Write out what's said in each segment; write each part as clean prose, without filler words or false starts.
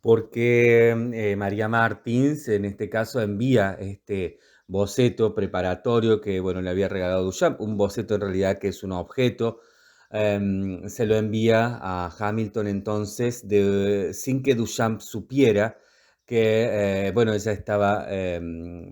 porque María Martins en este caso envía este boceto preparatorio que bueno, le había regalado Duchamp, un boceto en realidad que es un objeto, se lo envía a Hamilton entonces sin que Duchamp supiera que bueno, ella estaba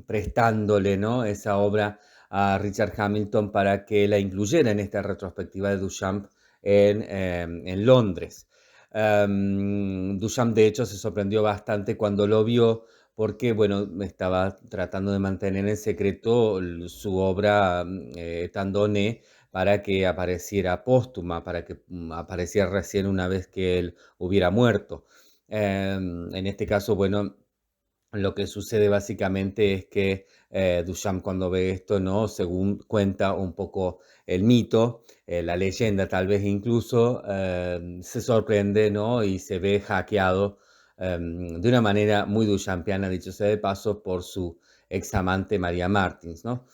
prestándole, ¿no?, esa obra a Richard Hamilton para que la incluyera en esta retrospectiva de Duchamp en Londres. Duchamp de hecho se sorprendió bastante cuando lo vio porque, bueno, estaba tratando de mantener en secreto su obra Tandoné para que apareciera póstuma, para que apareciera recién una vez que él hubiera muerto. En este caso, bueno, lo que sucede básicamente es que Duchamp cuando ve esto, ¿no?, según cuenta un poco el mito, la leyenda tal vez incluso, se sorprende, ¿no?, y se ve hackeado de una manera muy duchampiana, dicho sea de paso, por su examante María Martins, ¿no?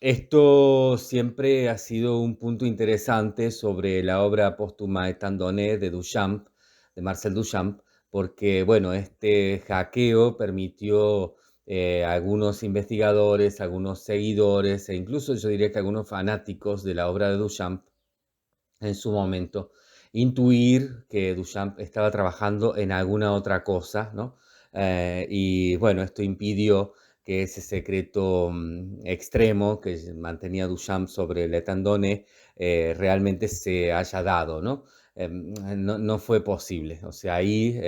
Esto siempre ha sido un punto interesante sobre la obra póstuma Estandonnais de Duchamp, de Marcel Duchamp, porque, bueno, este hackeo permitió a algunos investigadores, algunos seguidores e incluso yo diría que algunos fanáticos de la obra de Duchamp en su momento intuir que Duchamp estaba trabajando en alguna otra cosa, ¿no? Y bueno, esto impidió que ese secreto extremo que mantenía Duchamp sobre Le Tandone realmente se haya dado, ¿no? No fue posible. O sea, ahí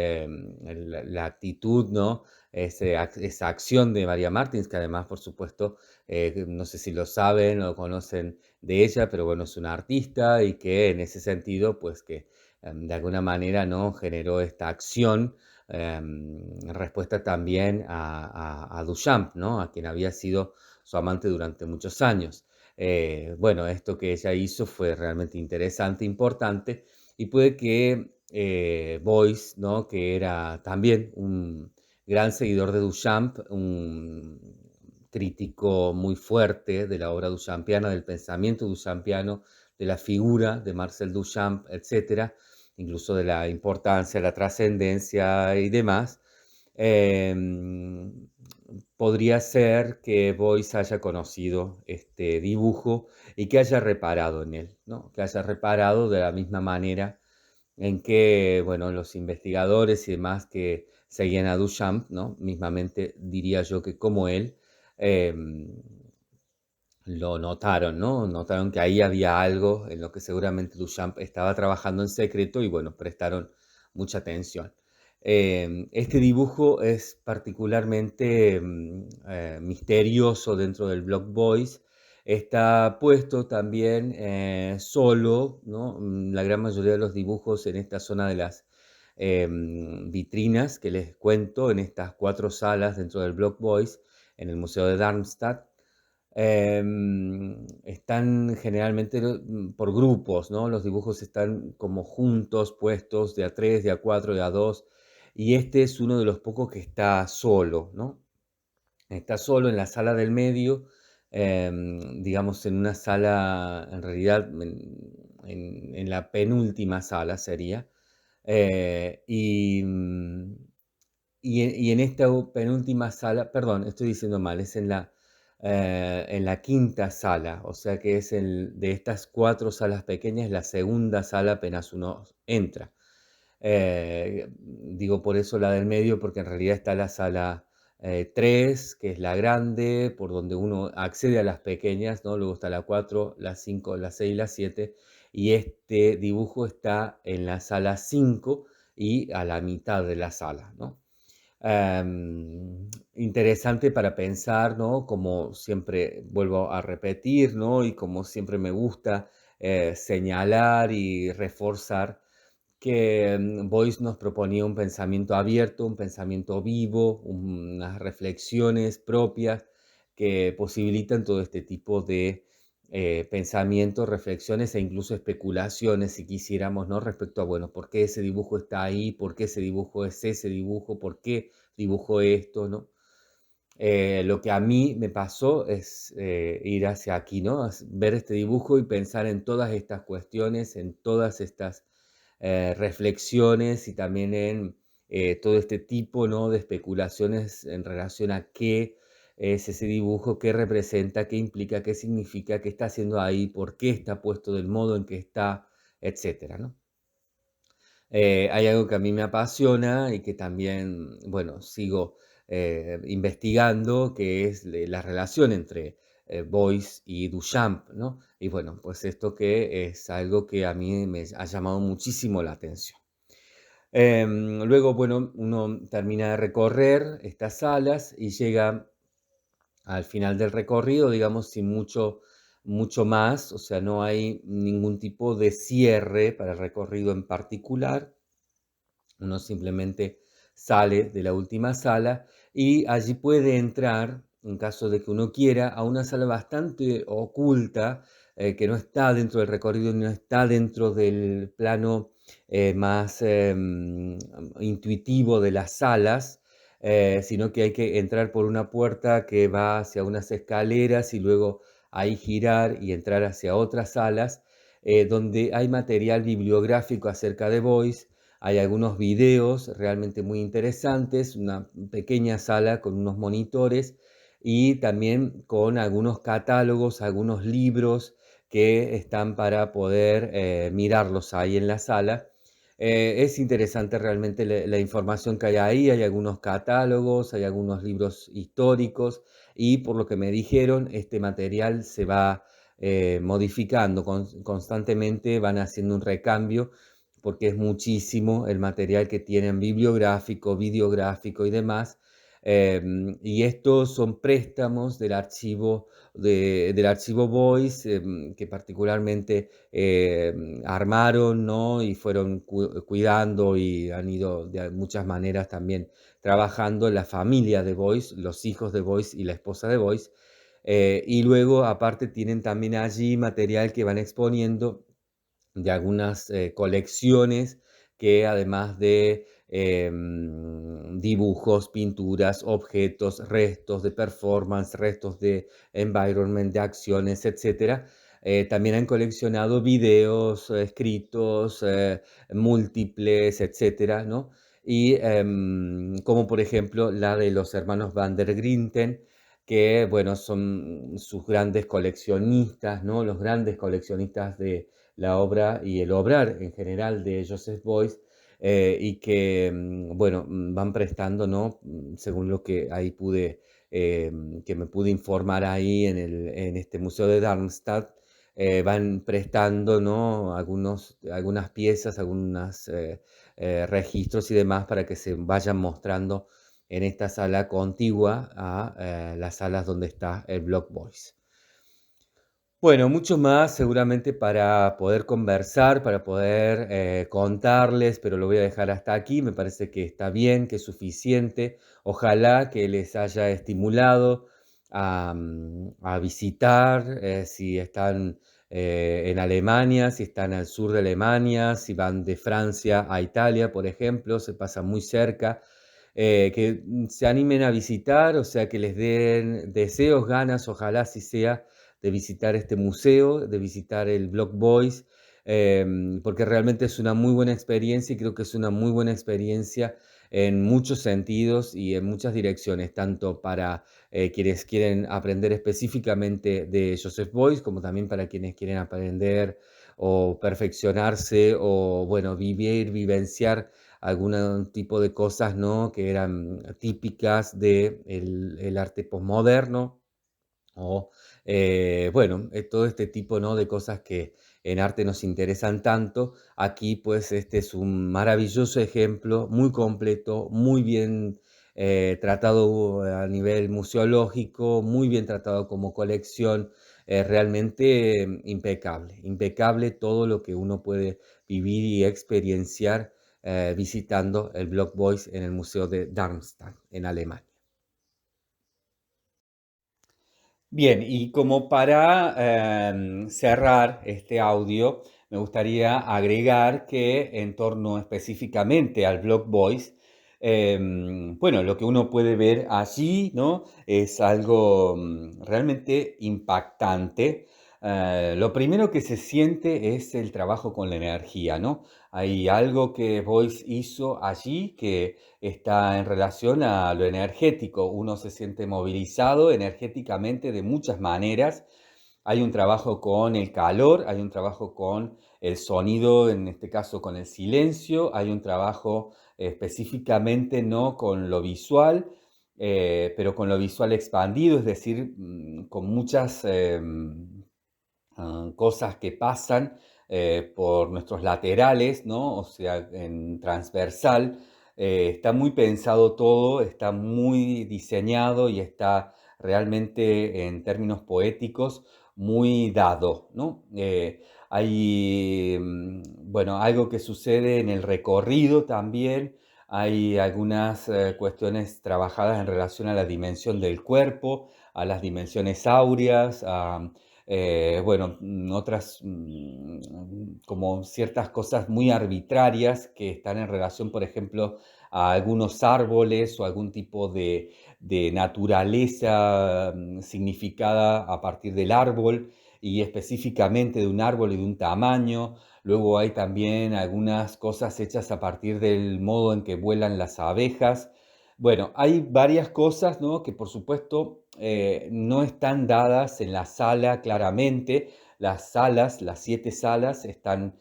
la actitud, ¿no? Esa acción de María Martins, que además, por supuesto, no sé si lo saben o conocen de ella, pero bueno, es una artista y que en ese sentido, pues que de alguna manera, ¿no?, generó esta acción en respuesta también a Duchamp, ¿no?, a quien había sido su amante durante muchos años. Bueno, esto que ella hizo fue realmente interesante, importante, y puede que Beuys, ¿no?, que era también un gran seguidor de Duchamp, un crítico muy fuerte de la obra duchampiana, del pensamiento duchampiano, de la figura de Marcel Duchamp, etcétera, incluso de la importancia, la trascendencia y demás. Podría ser que Beuys haya conocido este dibujo y que haya reparado en él, ¿no? Que haya reparado de la misma manera en que, bueno, los investigadores y demás que seguían a Duchamp, ¿no?, mismamente diría yo que como él, em, lo notaron, ¿no? Notaron que ahí había algo en lo que seguramente Duchamp estaba trabajando en secreto y, bueno, prestaron mucha atención. Este dibujo es particularmente misterioso dentro del Block Boys. Está puesto también solo, ¿no? La gran mayoría de los dibujos en esta zona de las vitrinas que les cuento, en estas 4 salas dentro del Block Boys, en el Museo de Darmstadt. Están generalmente por grupos, ¿no? Los dibujos están como juntos, puestos de a 3, de a 4, de a 2, y este es uno de los pocos que está solo, ¿no? Está solo en la sala del medio, digamos en una sala, en realidad en la penúltima sala sería, y en esta penúltima sala, perdón, estoy diciendo mal, es en la quinta sala, o sea que es de estas 4 salas pequeñas, la segunda sala apenas uno entra. Digo por eso la del medio, porque en realidad está la sala 3, que es la grande, por donde uno accede a las pequeñas, ¿no? Luego está la 4, la 5, la 6 y la 7, y este dibujo está en la sala 5 y a la mitad de la sala, ¿no? Interesante para pensar, ¿no? Como siempre vuelvo a repetir, ¿no? Y como siempre me gusta señalar y reforzar que Boyce nos proponía un pensamiento abierto, un pensamiento vivo, unas reflexiones propias que posibilitan todo este tipo de pensamientos, reflexiones e incluso especulaciones, si quisiéramos, ¿no? Respecto a, bueno, ¿por qué ese dibujo está ahí? ¿Por qué ese dibujo es ese dibujo? ¿Por qué dibujó esto? ¿No? Lo que a mí me pasó es ir hacia aquí, ¿no? Ver este dibujo y pensar en todas estas cuestiones, en todas estas reflexiones y también en todo este tipo, ¿no?, de especulaciones en relación a qué es ese dibujo, qué representa, qué implica, qué significa, qué está haciendo ahí, por qué está puesto del modo en que está, etcétera, ¿no? Hay algo que a mí me apasiona y que también, bueno, sigo investigando, que es la relación entre Beuys y Duchamp, ¿no? Y bueno, pues esto que es algo que a mí me ha llamado muchísimo la atención. Luego, bueno, uno termina de recorrer estas salas y llega al final del recorrido, digamos, sin mucho más, o sea, no hay ningún tipo de cierre para el recorrido en particular. Uno simplemente sale de la última sala y allí puede entrar, en caso de que uno quiera, a una sala bastante oculta, que no está dentro del recorrido, no está dentro del plano más intuitivo de las salas, sino que hay que entrar por una puerta que va hacia unas escaleras y luego ahí girar y entrar hacia otras salas, donde hay material bibliográfico acerca de Beuys. Hay algunos videos realmente muy interesantes, una pequeña sala con unos monitores y también con algunos catálogos, algunos libros que están para poder mirarlos ahí en la sala. Es interesante realmente la información que hay algunos catálogos, hay algunos libros históricos y por lo que me dijeron, este material se va modificando constantemente, van haciendo un recambio porque es muchísimo el material que tienen bibliográfico, videográfico y demás. Y estos son préstamos del archivo Beuys, que particularmente armaron, ¿no?, y fueron cuidando y han ido de muchas maneras también trabajando la familia de Beuys, los hijos de Beuys y la esposa de Beuys. Y luego, aparte, tienen también allí material que van exponiendo de algunas colecciones que además de dibujos, pinturas, objetos, restos de performance, restos de environment, de acciones, etcétera, también han coleccionado videos, escritos, múltiples, etcétera, ¿no? Y como por ejemplo la de los hermanos Van der Grinten, que bueno, son sus grandes coleccionistas, ¿no? Los grandes coleccionistas de la obra y el obrar en general de Joseph Beuys, y que, bueno, van prestando, ¿no? Según lo que ahí que me pude informar ahí en este museo de Darmstadt, van prestando, ¿no?, algunas piezas, algunos registros y demás para que se vayan mostrando en esta sala contigua a las salas donde está el Blog Beuys. Bueno, mucho más seguramente para poder conversar, para poder contarles, pero lo voy a dejar hasta aquí. Me parece que está bien, que es suficiente. Ojalá que les haya estimulado a visitar, si están en Alemania, si están al sur de Alemania, si van de Francia a Italia, por ejemplo, se pasa muy cerca. Que se animen a visitar, o sea, que les den deseos, ganas, ojalá si sea de visitar este museo, de visitar el Blog Boys, porque realmente es una muy buena experiencia y creo que es una muy buena experiencia en muchos sentidos y en muchas direcciones, tanto para quienes quieren aprender específicamente de Joseph Beuys, como también para quienes quieren aprender o perfeccionarse o, bueno, vivenciar algún tipo de cosas, ¿no?, que eran típicas del el arte posmoderno o bueno, todo este tipo, ¿no?, de cosas que en arte nos interesan tanto. Aquí, pues, este es un maravilloso ejemplo, muy completo, muy bien tratado a nivel museológico, muy bien tratado como colección, realmente impecable, impecable todo lo que uno puede vivir y experienciar visitando el Blog Boys en el Museo de Darmstadt, en Alemania. Bien, y como para cerrar este audio, me gustaría agregar que en torno específicamente al Blog Voice, bueno, lo que uno puede ver allí, ¿no?, es algo realmente impactante. Lo primero que se siente es el trabajo con la energía, ¿no? hay algo que Boyce hizo allí que está en relación a lo energético. Uno se siente movilizado energéticamente de muchas maneras. Hay un trabajo con el calor, hay un trabajo con el sonido, en este caso con el silencio, hay un trabajo específicamente no con lo visual, pero con lo visual expandido, es decir, con muchas cosas que pasan por nuestros laterales, ¿no? O sea, en transversal. Está muy pensado todo, está muy diseñado y está realmente en términos poéticos muy dado, ¿no? Hay, bueno, algo que sucede en el recorrido también. Hay algunas cuestiones trabajadas en relación a la dimensión del cuerpo, a las dimensiones áureas, bueno, otras como ciertas cosas muy arbitrarias que están en relación, por ejemplo, a algunos árboles o algún tipo de naturaleza significada a partir del árbol y específicamente de un árbol y de un tamaño. Luego hay también algunas cosas hechas a partir del modo en que vuelan las abejas. Bueno, hay varias cosas, ¿no? Que por supuesto no están dadas en la sala claramente. Las salas, las 7 salas, están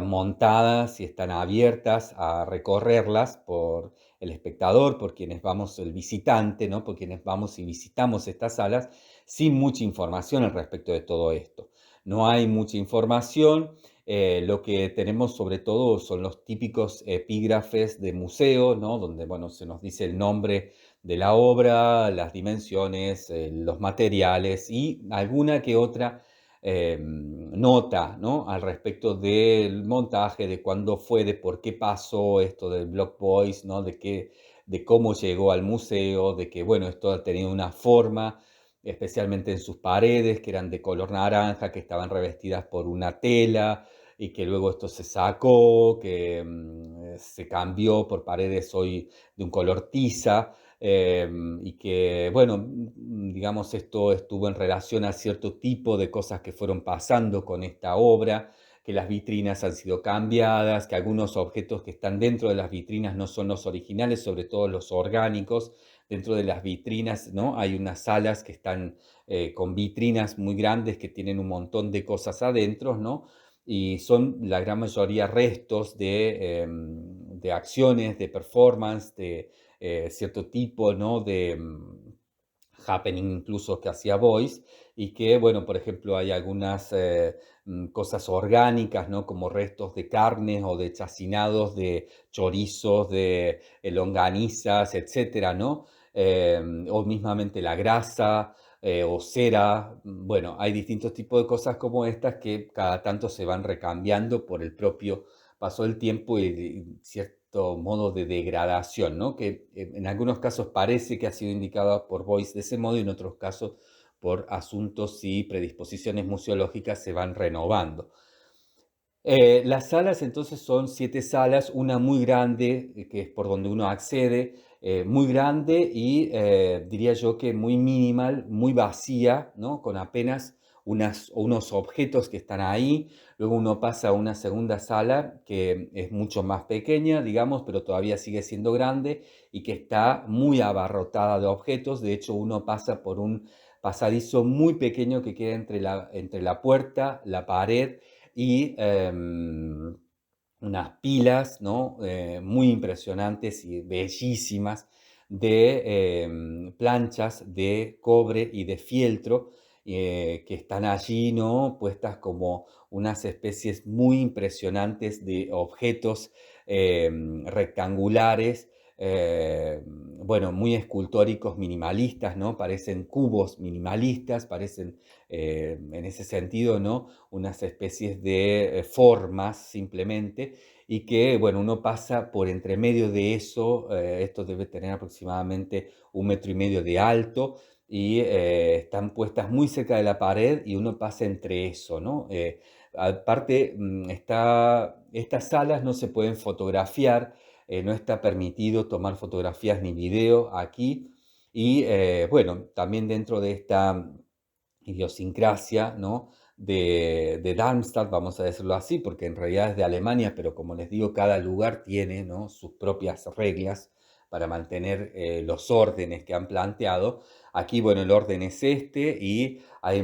montadas y están abiertas a recorrerlas por el espectador, por quienes vamos, el visitante, ¿no? Por quienes vamos y visitamos estas salas, sin mucha información al respecto de todo esto. No hay mucha información. Lo que tenemos sobre todo son los típicos epígrafes de museo, ¿no? Donde, bueno, se nos dice el nombre de la obra, las dimensiones, los materiales y alguna que otra nota, ¿no? Al respecto del montaje, de cuándo fue, de por qué pasó esto del Block Boys, ¿no? De cómo llegó al museo, de que, bueno, esto ha tenido una forma, especialmente en sus paredes, que eran de color naranja, que estaban revestidas por una tela, y que luego esto se sacó, que se cambió por paredes hoy de un color tiza. Y que, bueno, digamos, esto estuvo en relación a cierto tipo de cosas que fueron pasando con esta obra, que las vitrinas han sido cambiadas, que algunos objetos que están dentro de las vitrinas no son los originales, sobre todo los orgánicos. Dentro de las vitrinas, ¿no? Hay unas salas que están con vitrinas muy grandes que tienen un montón de cosas adentro, ¿no? Y son la gran mayoría restos de acciones, de performance, de cierto tipo, ¿no? de happening incluso que hacía Boyce, y que, bueno, por ejemplo, hay algunas cosas orgánicas, ¿no? Como restos de carnes o de chacinados, de chorizos, de longanizas, etcétera, ¿no? O mismamente la grasa o cera. Bueno, hay distintos tipos de cosas como estas que cada tanto se van recambiando por el propio paso del tiempo y cierto modo de degradación, ¿no? Que en algunos casos parece que ha sido indicada por Boyce de ese modo y en otros casos por asuntos y predisposiciones museológicas se van renovando. Las salas entonces son 7 salas, una muy grande, que es por donde uno accede, muy grande y diría yo que muy minimal, muy vacía, ¿no? Con apenas unos objetos que están ahí. Luego uno pasa a una segunda sala que es mucho más pequeña, digamos, pero todavía sigue siendo grande y que está muy abarrotada de objetos. De hecho, uno pasa por un pasadizo muy pequeño que queda entre la puerta, la pared y unas pilas, ¿no? Muy impresionantes y bellísimas de planchas de cobre y de fieltro que están allí, ¿no? Puestas como unas especies muy impresionantes de objetos rectangulares, bueno, muy escultóricos, minimalistas, ¿no? Parecen cubos minimalistas, parecen en ese sentido, ¿no? Unas especies de formas simplemente, y que, bueno, uno pasa por entre medio de eso, esto debe tener aproximadamente 1,5 metros de alto, y están puestas muy cerca de la pared y uno pasa entre eso, ¿no? Aparte, estas salas no se pueden fotografiar, no está permitido tomar fotografías ni video aquí, y bueno, también dentro de esta idiosincrasia, ¿no? de Darmstadt, vamos a decirlo así, porque en realidad es de Alemania, pero como les digo, cada lugar tiene, ¿no?, sus propias reglas para mantener los órdenes que han planteado. Aquí, bueno, el orden es este y hay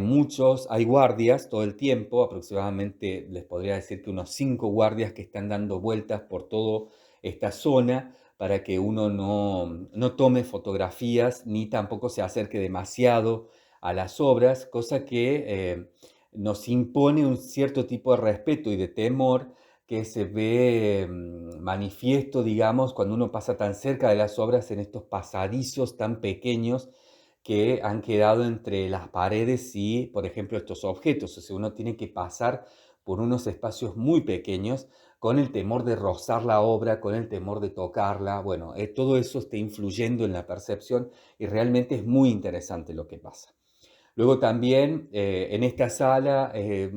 guardias todo el tiempo, aproximadamente les podría decir que unos 5 guardias que están dando vueltas por toda esta zona para que uno no tome fotografías ni tampoco se acerque demasiado a las obras, cosa que nos impone un cierto tipo de respeto y de temor que se ve manifiesto, digamos, cuando uno pasa tan cerca de las obras en estos pasadizos tan pequeños que han quedado entre las paredes y, por ejemplo, estos objetos. O sea, uno tiene que pasar por unos espacios muy pequeños con el temor de rozar la obra, con el temor de tocarla. Bueno, todo eso está influyendo en la percepción y realmente es muy interesante lo que pasa. Luego también en esta sala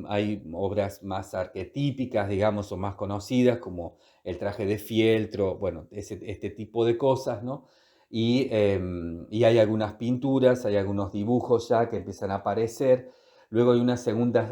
hay obras más arquetípicas, digamos, o más conocidas, como el traje de fieltro, bueno, este tipo de cosas, ¿no? Y hay algunas pinturas, hay algunos dibujos ya que empiezan a aparecer. Luego hay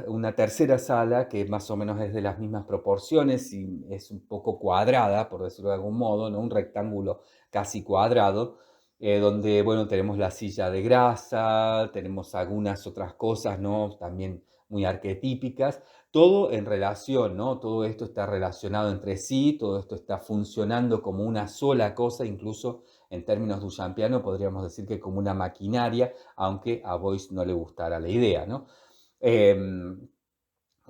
una tercera sala que más o menos es de las mismas proporciones y es un poco cuadrada, por decirlo de algún modo, ¿no? Un rectángulo casi cuadrado, donde, bueno, tenemos la silla de grasa, tenemos algunas otras cosas, ¿no?, también muy arquetípicas, todo en relación, ¿no? Todo esto está relacionado entre sí, todo esto está funcionando como una sola cosa, incluso en términos duchampianos podríamos decir que como una maquinaria, aunque a Beuys no le gustara la idea, ¿no? Em,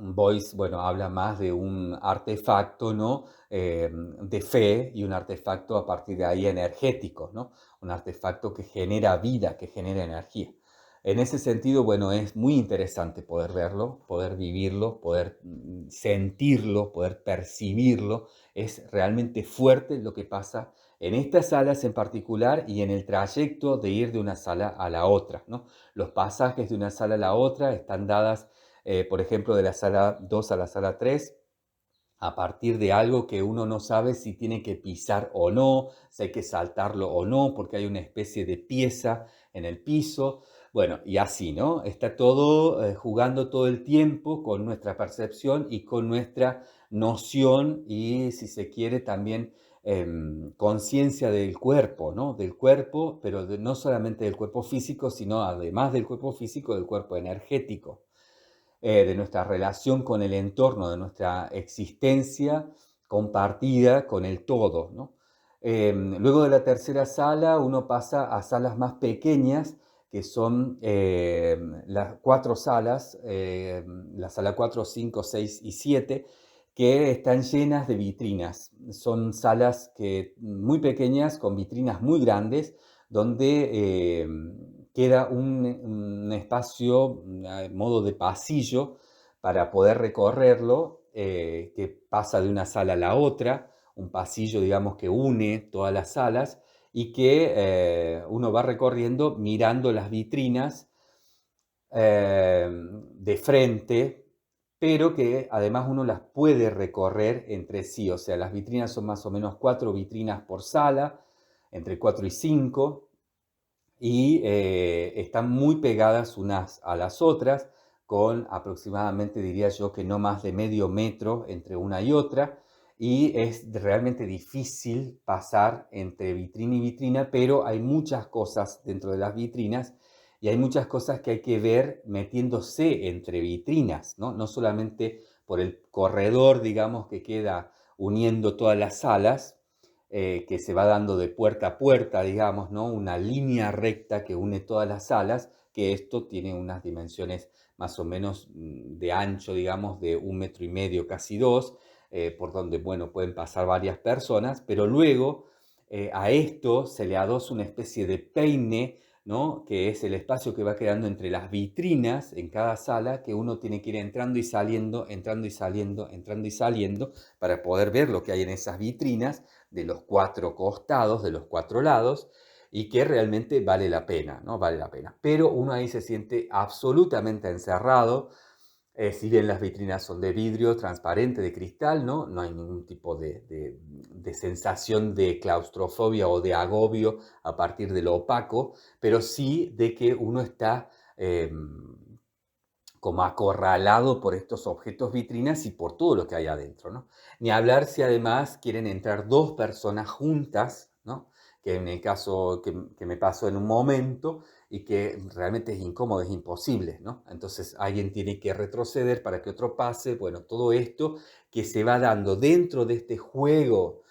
Boyce, bueno, habla más de un artefacto, ¿no? De fe y un artefacto a partir de ahí energético, ¿no? Un artefacto que genera vida, que genera energía. En ese sentido, bueno, es muy interesante poder verlo, poder vivirlo, poder sentirlo, poder percibirlo. Es realmente fuerte lo que pasa en estas salas en particular y en el trayecto de ir de una sala a la otra, ¿no? Los pasajes de una sala a la otra están dadas por ejemplo, de la sala 2 a la sala 3, a partir de algo que uno no sabe si tiene que pisar o no, si hay que saltarlo o no, porque hay una especie de pieza en el piso. Bueno, y así, ¿no? Está todo jugando todo el tiempo con nuestra percepción y con nuestra noción y, si se quiere, también conciencia del cuerpo, ¿no? Del cuerpo, pero no solamente del cuerpo físico, sino además del cuerpo físico, del cuerpo energético, de nuestra relación con el entorno, de nuestra existencia compartida con el todo, ¿no? Luego de la tercera sala, uno pasa a salas más pequeñas, que son las 4 salas, la sala 4, 5, 6 y 7, que están llenas de vitrinas. Son salas muy pequeñas, con vitrinas muy grandes, donde queda un espacio, modo de pasillo, para poder recorrerlo, que pasa de una sala a la otra, un pasillo, digamos, que une todas las salas y que uno va recorriendo mirando las vitrinas de frente, pero que además uno las puede recorrer entre sí. O sea, las vitrinas son más o menos 4 vitrinas por sala, entre 4 y 5, y están muy pegadas unas a las otras, con aproximadamente, diría yo, que no más de medio metro entre una y otra, y es realmente difícil pasar entre vitrina y vitrina, pero hay muchas cosas dentro de las vitrinas y hay muchas cosas que hay que ver metiéndose entre vitrinas, ¿no? No solamente por el corredor, digamos, que queda uniendo todas las salas, que se va dando de puerta a puerta, digamos, ¿no? Una línea recta que une todas las salas, que esto tiene unas dimensiones más o menos de ancho, digamos, de 1,5 metros, casi 2, por donde, bueno, pueden pasar varias personas, pero luego a esto se le adosa una especie de peine, ¿no? Que es el espacio que va quedando entre las vitrinas en cada sala, que uno tiene que ir entrando y saliendo, entrando y saliendo, entrando y saliendo, para poder ver lo que hay en esas vitrinas de los 4 costados, de los 4 lados, y que realmente vale la pena, ¿no? Vale la pena. Pero uno ahí se siente absolutamente encerrado, si bien las vitrinas son de vidrio transparente, de cristal, ¿no? No hay ningún tipo de sensación de claustrofobia o de agobio a partir de lo opaco, pero sí de que uno está como acorralado por estos objetos vitrinas y por todo lo que hay adentro, ¿no? Ni hablar si además quieren entrar dos personas juntas, ¿no? Que en el caso que me pasó en un momento y que realmente es incómodo, es imposible, ¿no? Entonces alguien tiene que retroceder para que otro pase, bueno, todo esto que se va dando dentro de este juego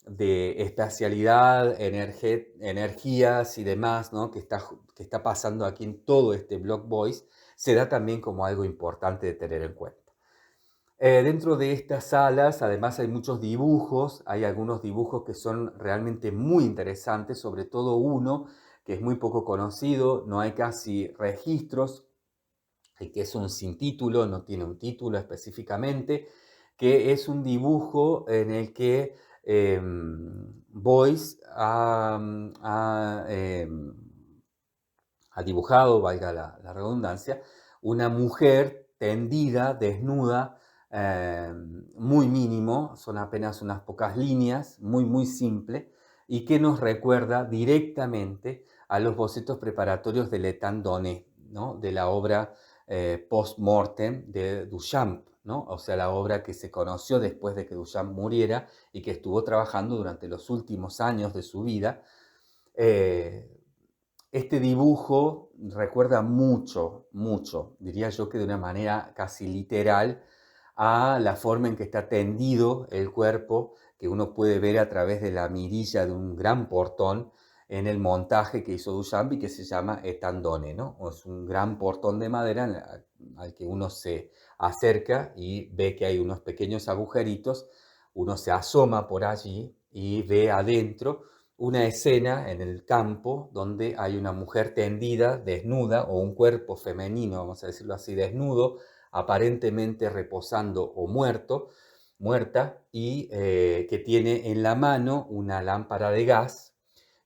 de espacialidad, energías y demás, ¿no? Que está pasando aquí en todo este Block Voice, se da también como algo importante de tener en cuenta. Dentro de estas salas, además, hay muchos dibujos, hay algunos dibujos que son realmente muy interesantes, sobre todo uno que es muy poco conocido, no hay casi registros, y que es un sin título, no tiene un título específicamente, que es un dibujo en el que Boyce ha dibujado, valga la redundancia, una mujer tendida, desnuda, eh, muy mínimo, son apenas unas pocas líneas, muy, muy simple, y que nos recuerda directamente a los bocetos preparatorios de L'Étang donné, ¿no? De la obra post-mortem de Duchamp, ¿no? O sea, la obra que se conoció después de que Duchamp muriera y que estuvo trabajando durante los últimos años de su vida. Eh, este dibujo recuerda mucho, mucho, diría yo que de una manera casi literal, a la forma en que está tendido el cuerpo, que uno puede ver a través de la mirilla de un gran portón en el montaje que hizo Duchamp y que se llama etandone, ¿no? O es un gran portón de madera al que uno se acerca y ve que hay unos pequeños agujeritos, uno se asoma por allí y ve adentro una escena en el campo donde hay una mujer tendida, desnuda, o un cuerpo femenino, vamos a decirlo así, desnudo, aparentemente reposando o muerta, y que tiene en la mano una lámpara de gas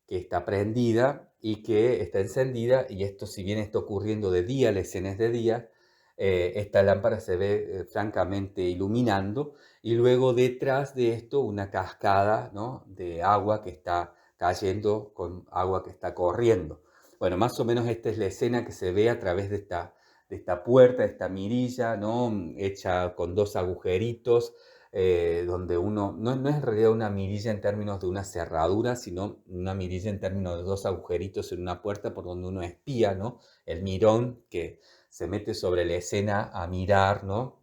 que está prendida y que está encendida, y esto, si bien está ocurriendo de día, la escena es de día, esta lámpara se ve francamente iluminando, y luego detrás de esto una cascada, ¿no? De agua que está cayendo con agua que está corriendo. Bueno, más o menos esta es la escena que se ve a través de esta puerta, de esta mirilla, ¿no? Hecha con dos agujeritos, donde uno, no es en realidad una mirilla en términos de una cerradura, sino una mirilla en términos de dos agujeritos en una puerta por donde uno espía, ¿no? El mirón que se mete sobre la escena a mirar, ¿no?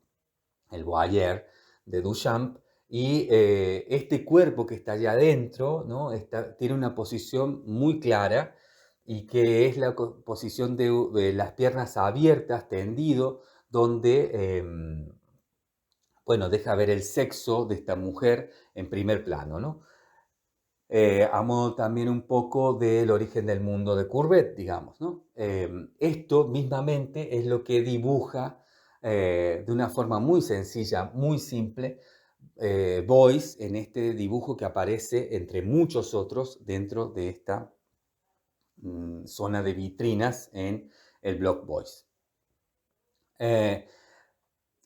El voyeur de Duchamp, y este cuerpo que está allá adentro, ¿no? Tiene una posición muy clara, y que es la posición de las piernas abiertas, tendido, donde bueno, deja ver el sexo de esta mujer en primer plano, ¿no? A modo también un poco del origen del mundo de Courbet, digamos, ¿no? Esto mismamente es lo que dibuja de una forma muy sencilla, muy simple, Boyce en este dibujo que aparece entre muchos otros dentro de esta zona de vitrinas en el Block Boyce.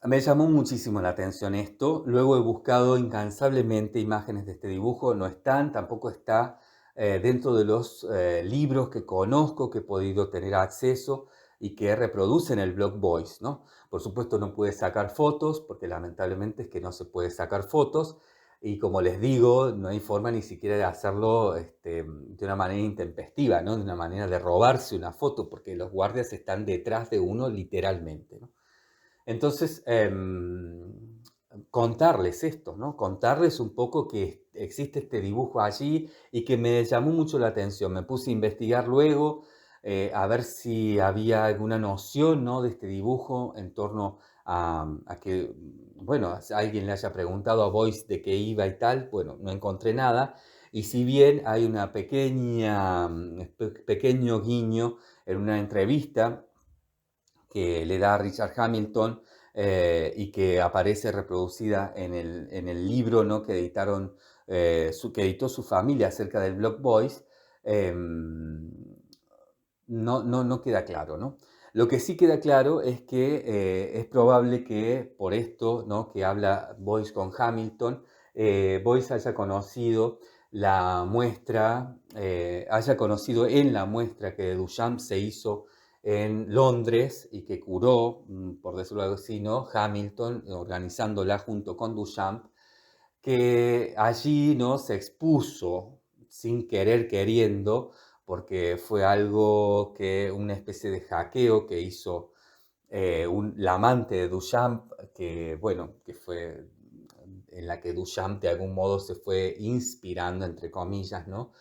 Me llamó muchísimo la atención esto. Luego he buscado incansablemente imágenes de este dibujo. No están, tampoco está dentro de los libros que conozco, que he podido tener acceso y que reproducen el blog Voice, ¿no? Por supuesto no pude sacar fotos, porque lamentablemente es que no se puede sacar fotos. Y como les digo, no hay forma ni siquiera de hacerlo de una manera intempestiva, ¿no? De una manera de robarse una foto, porque los guardias están detrás de uno literalmente, ¿no? Entonces, contarles esto, ¿no? Contarles un poco que existe este dibujo allí y que me llamó mucho la atención. Me puse a investigar luego, a ver si había alguna noción, ¿no? De este dibujo en torno a que, bueno, a alguien le haya preguntado a Boyce de qué iba y tal. Bueno, no encontré nada. Y si bien hay una pequeño guiño en una entrevista que le da a Richard Hamilton, y que aparece reproducida en el libro, ¿no? Que editaron, que editó su familia acerca del Block Boys, no queda claro, ¿no? Lo que sí queda claro es que es probable que por esto, ¿no? Que habla Boyce con Hamilton, Boyce haya conocido la muestra, haya conocido en la muestra que Duchamp se hizo en Londres y que curó, por decirlo así, ¿no? Hamilton, organizándola junto con Duchamp, que allí, ¿no? Se expuso sin querer queriendo, porque fue algo que, una especie de hackeo que hizo la amante de Duchamp, que bueno, que fue en la que Duchamp de algún modo se fue inspirando, entre comillas, ¿no?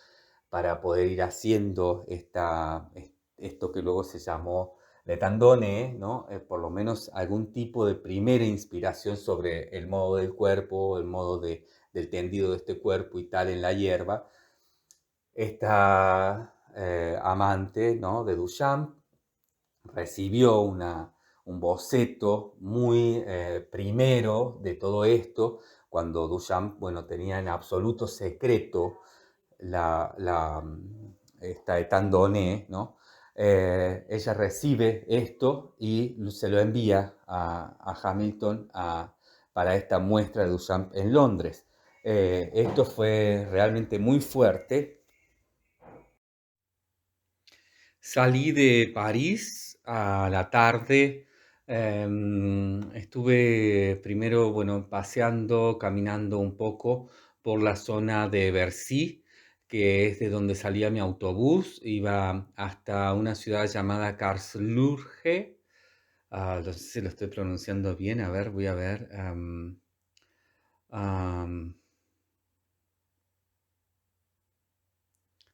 Para poder ir haciendo esto que luego se llamó Le Tandone, ¿no? Por lo menos algún tipo de primera inspiración sobre el modo del cuerpo, el modo del tendido de este cuerpo y tal en la hierba. Esta amante, ¿no? De Duchamp recibió un boceto muy primero de todo esto, cuando Duchamp, bueno, tenía en absoluto secreto esta Etandoné, ¿no? Ella recibe esto y se lo envía a Hamilton para esta muestra de Duchamp en Londres. Esto fue realmente muy fuerte. Salí de París a la tarde. Estuve primero, bueno, paseando, caminando un poco por la zona de Bercy, que es de donde salía mi autobús. Iba hasta una ciudad llamada Karlsruhe. No sé si lo estoy pronunciando bien. A ver, voy a ver. Am,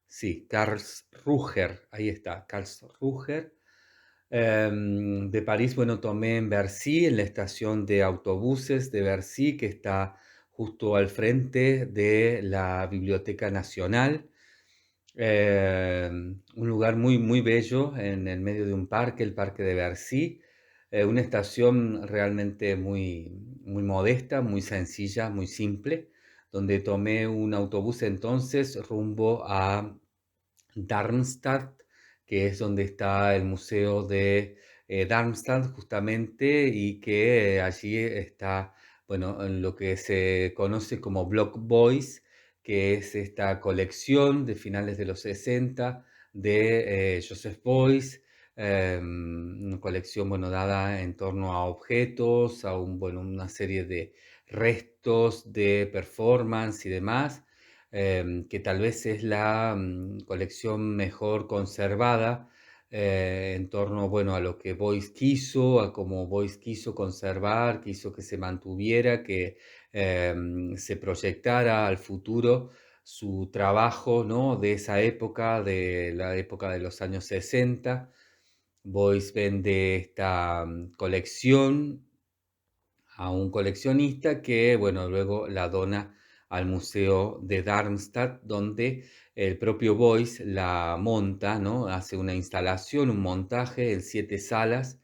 sí, Karlsruher. Ahí está, Karlsruher. De París, bueno, tomé en Bercy, en la estación de autobuses de Bercy, que está justo al frente de la Biblioteca Nacional. Un lugar muy, muy bello en el medio de un parque, el Parque de Bercy. Una estación realmente muy, muy modesta, muy sencilla, muy simple, donde tomé un autobús entonces rumbo a Darmstadt, que es donde está el museo de Darmstadt justamente, y que allí está, bueno, en lo que se conoce como Block Boys, que es esta colección de finales de los 60 de Joseph Beuys, una colección, bueno, dada en torno a objetos, a bueno, una serie de restos de performance y demás, que tal vez es la colección mejor conservada en torno, bueno, a lo que Beuys quiso, a cómo Beuys quiso conservar, quiso que se mantuviera, que se proyectara al futuro su trabajo, ¿no? De esa época, de la época de los años 60. Beuys vende esta colección a un coleccionista que, bueno, luego la dona al Museo de Darmstadt, donde el propio Beuys la monta, ¿no? Hace una instalación, un montaje en 7 salas,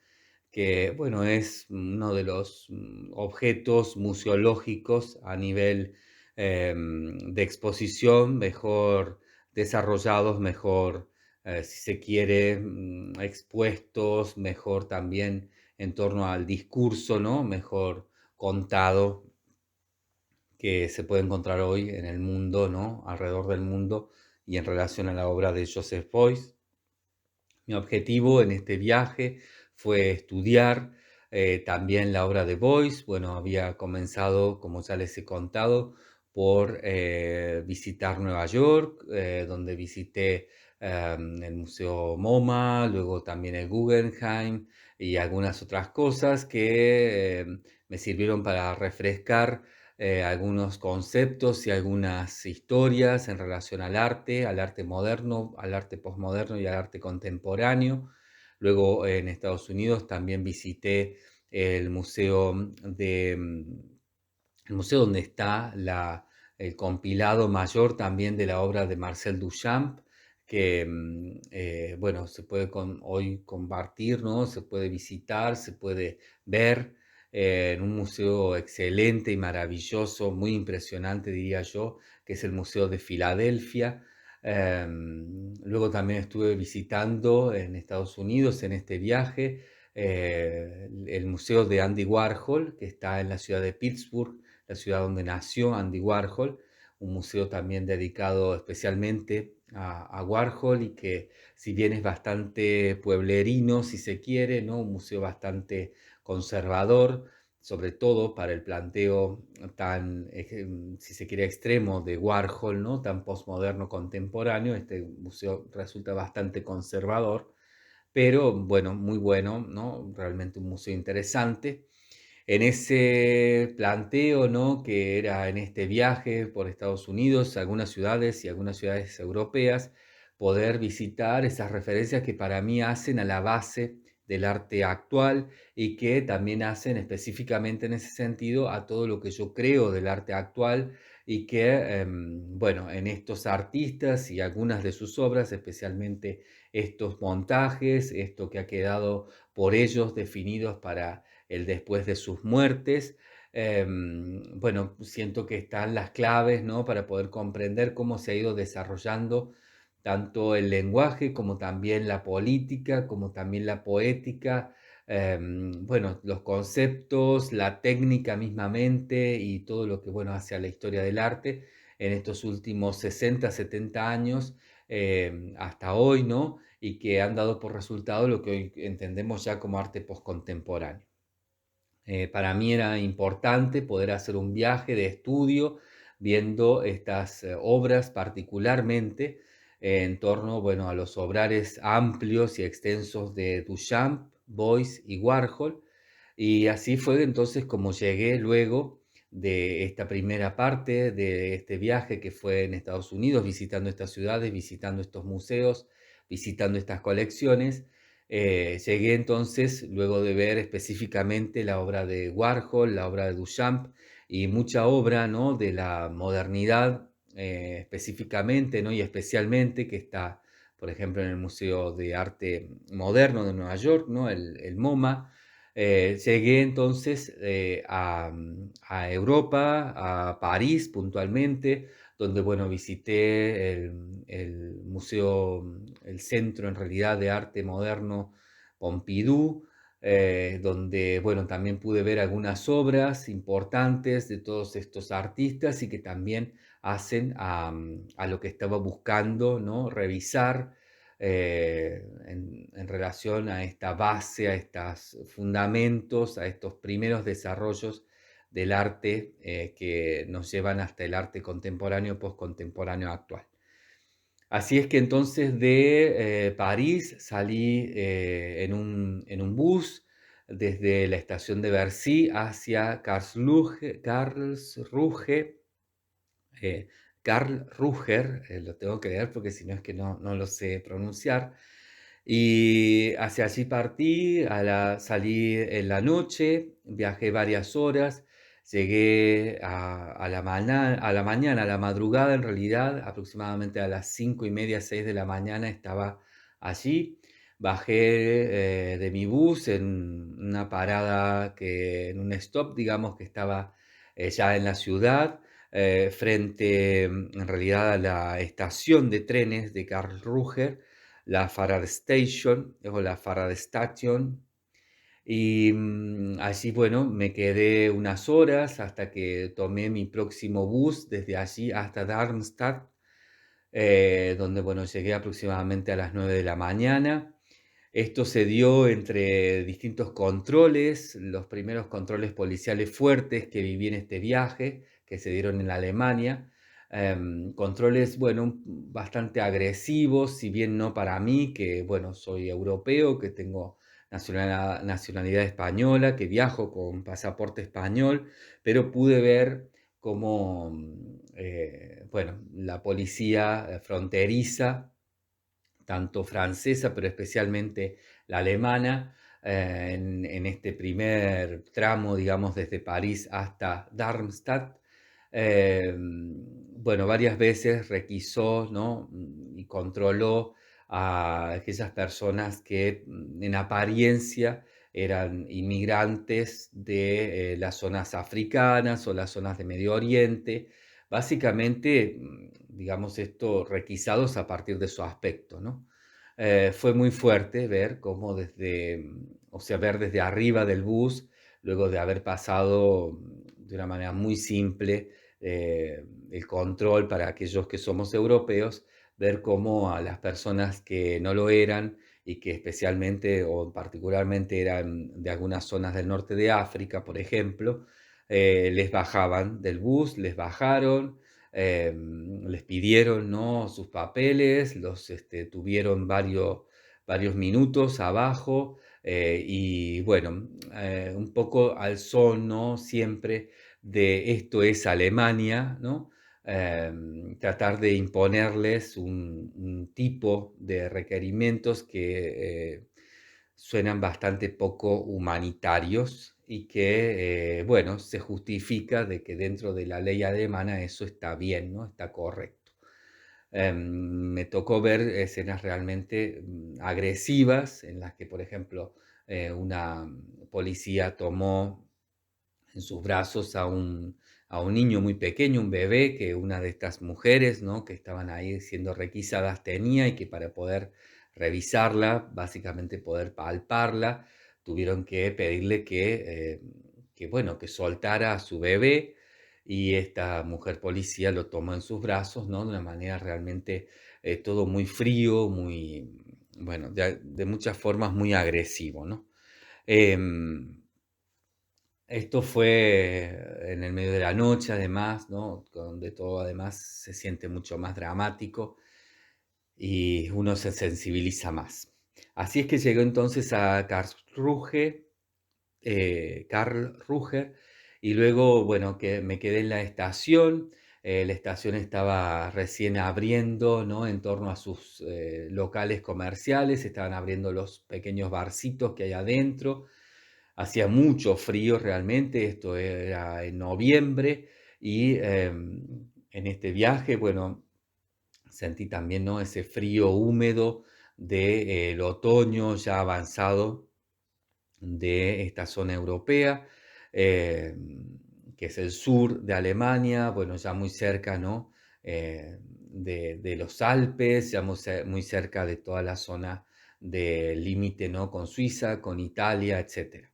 que, bueno, es uno de los objetos museológicos a nivel de exposición mejor desarrollados, mejor, si se quiere, expuestos, mejor también en torno al discurso, ¿no? Mejor contado, que se puede encontrar hoy en el mundo, ¿no? Alrededor del mundo y en relación a la obra de Joseph Beuys. Mi objetivo en este viaje fue estudiar también la obra de Beuys. Bueno, había comenzado, como ya les he contado, por visitar Nueva York, donde visité el Museo MoMA, luego también el Guggenheim y algunas otras cosas que me sirvieron para refrescar algunos conceptos y algunas historias en relación al arte moderno, al arte posmoderno y al arte contemporáneo. Luego en Estados Unidos también visité el museo el museo donde está el compilado mayor también de la obra de Marcel Duchamp, que bueno, se puede hoy compartir, ¿no? Se puede visitar, se puede ver en un museo excelente y maravilloso, muy impresionante, diría yo, que es el Museo de Filadelfia. Luego también estuve visitando en Estados Unidos en este viaje el Museo de Andy Warhol, que está en la ciudad de Pittsburgh, la ciudad donde nació Andy Warhol, un museo también dedicado especialmente a Warhol y que si bien es bastante pueblerino, si se quiere, ¿no? Un museo bastante conservador, sobre todo para el planteo tan, si se quiere, extremo de Warhol, ¿no? Tan postmoderno contemporáneo. Este museo resulta bastante conservador, pero bueno, muy bueno, ¿no? Realmente un museo interesante. En ese planteo, ¿no? Que era en este viaje por Estados Unidos, algunas ciudades y algunas ciudades europeas, poder visitar esas referencias que para mí hacen a la base del arte actual y que también hacen específicamente en ese sentido a todo lo que yo creo del arte actual y que, bueno, en estos artistas y algunas de sus obras, especialmente estos montajes, esto que ha quedado por ellos definidos para el después de sus muertes. Bueno, siento que están las claves, ¿no? Para poder comprender cómo se ha ido desarrollando tanto el lenguaje como también la política, como también la poética, bueno, los conceptos, la técnica mismamente y todo lo que, bueno, hace a la historia del arte en estos últimos 60, 70 años hasta hoy, ¿no? Y que han dado por resultado lo que hoy entendemos ya como arte postcontemporáneo. Para mí era importante poder hacer un viaje de estudio viendo estas obras particularmente en torno, bueno, a los obrares amplios y extensos de Duchamp, Beuys y Warhol. Y así fue entonces como llegué luego de esta primera parte de este viaje que fue en Estados Unidos, visitando estas ciudades, visitando estos museos, visitando estas colecciones. Llegué entonces, luego de ver específicamente la obra de Warhol, la obra de Duchamp y mucha obra, ¿no? De la modernidad específicamente, ¿no? Y especialmente que está, por ejemplo, en el Museo de Arte Moderno de Nueva York, ¿no? El MoMA. Llegué entonces a Europa, a París puntualmente, donde, bueno, visité el museo, el centro en realidad de arte moderno Pompidou, donde, bueno, también pude ver algunas obras importantes de todos estos artistas y que también hacen a lo que estaba buscando, ¿no? Revisar en relación a esta base, a estos fundamentos, a estos primeros desarrollos del arte que nos llevan hasta el arte contemporáneo, postcontemporáneo actual. Así es que entonces de París salí en un bus desde la estación de Bercy hacia Karlsruhe, eh, Karl Ruger, lo tengo que leer porque si no es que no lo sé pronunciar, y hacia allí partí, salí en la noche, viajé varias horas, llegué a la mañana, a la madrugada en realidad, aproximadamente a las 5:30, 6 de la mañana estaba allí. Bajé de mi bus en una parada, en un stop, digamos, que estaba ya en la ciudad, frente en realidad a la estación de trenes de Karlsruhe, la Farad Station o la Farad Station. Y allí, bueno, me quedé unas horas hasta que tomé mi próximo bus desde allí hasta Darmstadt, donde, bueno, llegué aproximadamente a las 9 de la mañana. Esto se dio entre distintos controles, los primeros controles policiales fuertes que viví en este viaje, que se dieron en Alemania. Controles, bueno, bastante agresivos, si bien no para mí, que, bueno, soy europeo, que tengo nacionalidad española, que viajo con pasaporte español, pero pude ver cómo, bueno, la policía fronteriza tanto francesa, pero especialmente la alemana, en este primer tramo, digamos, desde París hasta Darmstadt. Bueno, varias veces requisó, ¿no? Y controló a aquellas personas que en apariencia eran inmigrantes de las zonas africanas o las zonas de Medio Oriente, básicamente, digamos esto, requisados a partir de su aspecto, ¿no? Fue muy fuerte ver cómo o sea, ver desde arriba del bus, luego de haber pasado de una manera muy simple el control para aquellos que somos europeos, ver cómo a las personas que no lo eran y que especialmente o particularmente eran de algunas zonas del norte de África, por ejemplo, les bajaban del bus, les bajaron, les pidieron, ¿no?, sus papeles, los tuvieron varios minutos abajo, y bueno, un poco al son, ¿no?, siempre de esto es Alemania, ¿no? Tratar de imponerles un tipo de requerimientos que suenan bastante poco humanitarios y que, bueno, se justifica de que dentro de la ley alemana eso está bien, ¿no? Está correcto. Me tocó ver escenas realmente agresivas en las que, por ejemplo, una policía tomó en sus brazos a un niño muy pequeño, un bebé, que una de estas mujeres, ¿no?, que estaban ahí siendo requisadas tenía y que para poder revisarla, básicamente poder palparla, tuvieron que pedirle bueno, que soltara a su bebé y esta mujer policía lo tomó en sus brazos, ¿no?, de una manera realmente todo muy frío, muy, bueno, de muchas formas muy agresivo, ¿no? Em, Esto fue en el medio de la noche, además, ¿no? Donde todo además se siente mucho más dramático y uno se sensibiliza más. Así es que llegó entonces a Karlsruhe, y luego, bueno, que me quedé en la estación. La estación estaba recién abriendo, ¿no?, en torno a sus locales comerciales, estaban abriendo los pequeños barcitos que hay adentro. Hacía mucho frío realmente, esto era en noviembre y en este viaje, bueno, sentí también, ¿no?, ese frío húmedo del otoño ya avanzado de esta zona europea, eh, que es el sur de Alemania, bueno, ya muy cerca, ¿no?, de los Alpes, ya muy cerca de toda la zona del límite, ¿no?, con Suiza, con Italia, etcétera.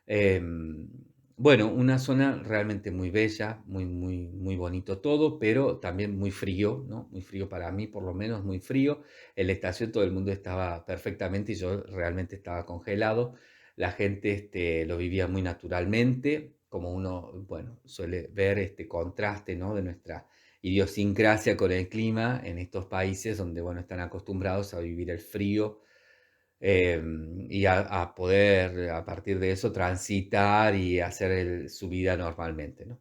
Em, bueno, una zona realmente muy bella, muy bonito todo, pero también muy frío, ¿no? Muy frío para mí, por lo menos muy frío. En la estación todo el mundo estaba perfectamente y yo realmente estaba congelado. La gente lo vivía muy naturalmente, como uno, bueno, suele ver este contraste, ¿no?, de nuestra idiosincrasia con el clima en estos países donde, bueno, están acostumbrados a vivir el frío, y a poder, a partir de eso, transitar y hacer su vida normalmente, ¿no?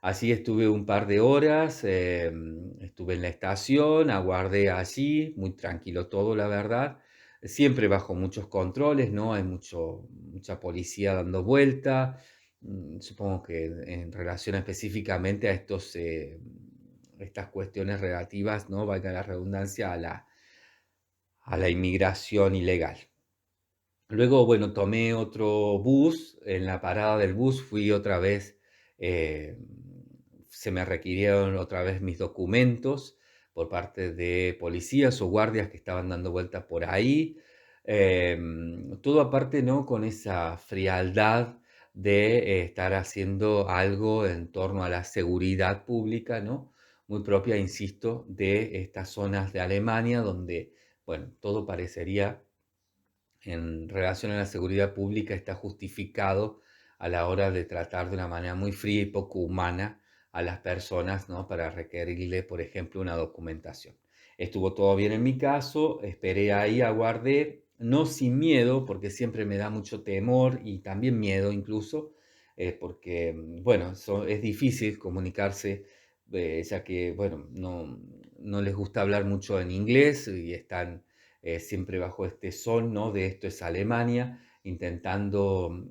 Así estuve un par de horas, estuve en la estación, aguardé allí, muy tranquilo todo, la verdad, siempre bajo muchos controles, ¿no? Hay mucha policía dando vuelta, supongo que en relación específicamente a estas cuestiones relativas, ¿no?, valga la redundancia, a la inmigración ilegal. Luego, bueno, tomé otro bus. En la parada del bus fui otra vez, eh, se me requirieron otra vez mis documentos por parte de policías o guardias que estaban dando vueltas por ahí. Todo aparte, ¿no?, con esa frialdad de estar haciendo algo en torno a la seguridad pública, ¿no? Muy propia, insisto, de estas zonas de Alemania donde, bueno, todo parecería en relación a la seguridad pública está justificado a la hora de tratar de una manera muy fría y poco humana a las personas, ¿no?, para requerirle, por ejemplo, una documentación. Estuvo todo bien en mi caso, esperé ahí, aguardé, no sin miedo, porque siempre me da mucho temor y también miedo incluso, porque, bueno, es difícil comunicarse, ya que, bueno, no les gusta hablar mucho en inglés y están siempre bajo este sol, ¿no?, de esto es Alemania, intentando,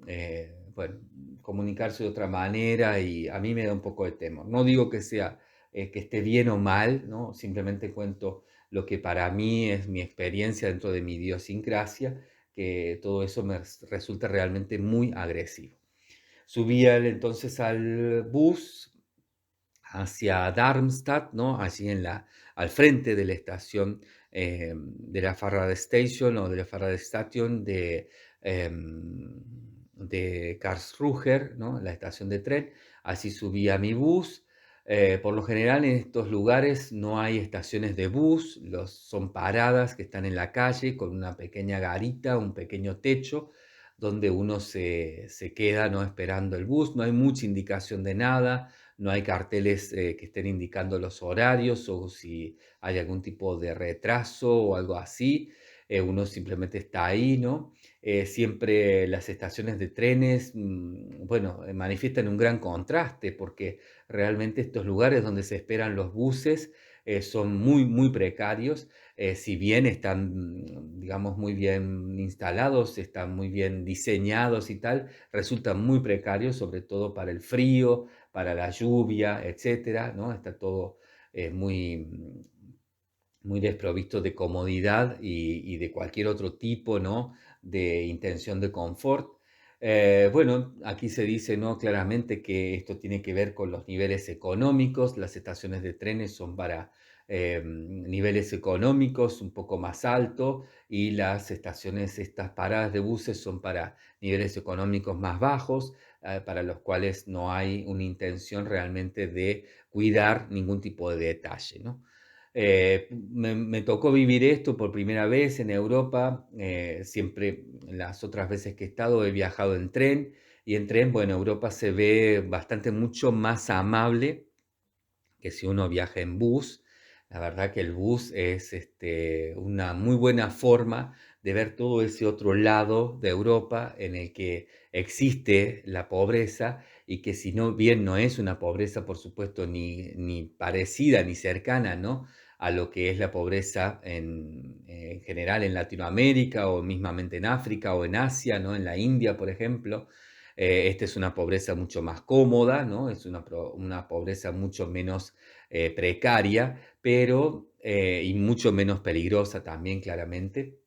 bueno, comunicarse de otra manera y a mí me da un poco de temor. No digo que sea, que esté bien o mal, ¿no? Simplemente cuento lo que para mí es mi experiencia dentro de mi idiosincrasia, que todo eso me resulta realmente muy agresivo. Subí entonces al bus hacia Darmstadt, ¿no? Allí al frente de la estación de la Fahrradestation o de la Fahrradestation de Karlsruhe, ¿no?, la estación de tren. Así subí a mi bus. Por lo general en estos lugares no hay estaciones de bus, son paradas que están en la calle con una pequeña garita, un pequeño techo, donde uno se queda, ¿no? Esperando el bus. No hay mucha indicación de nada, no hay carteles que estén indicando los horarios o si hay algún tipo de retraso o algo así. Uno simplemente está ahí, ¿no? Siempre las estaciones de trenes, bueno, manifiestan un gran contraste porque realmente estos lugares donde se esperan los buses son muy, muy precarios. Si bien están, digamos, muy bien instalados, están muy bien diseñados y tal, resultan muy precarios, sobre todo para el frío, para la lluvia, etcétera, ¿no? Está todo muy, muy desprovisto de comodidad y de cualquier otro tipo, ¿no? De intención de confort. Bueno, aquí se dice, ¿no? Claramente que esto tiene que ver con los niveles económicos. Las estaciones de trenes son para niveles económicos un poco más altos y las estaciones, estas paradas de buses son para niveles económicos más bajos, para los cuales no hay una intención realmente de cuidar ningún tipo de detalle, ¿no? Me tocó vivir esto por primera vez en Europa. Siempre las otras veces que he estado he viajado en tren y en tren, bueno, Europa se ve bastante mucho más amable que si uno viaja en bus. La verdad que el bus es una muy buena forma de ver todo ese otro lado de Europa en el que existe la pobreza y que si no bien no es una pobreza, por supuesto, ni parecida ni cercana, ¿no? A lo que es la pobreza en general en Latinoamérica o mismamente en África o en Asia, ¿no? En la India, por ejemplo. Esta es una pobreza mucho más cómoda, ¿no? Es una pobreza mucho menos precaria, pero y mucho menos peligrosa también, claramente,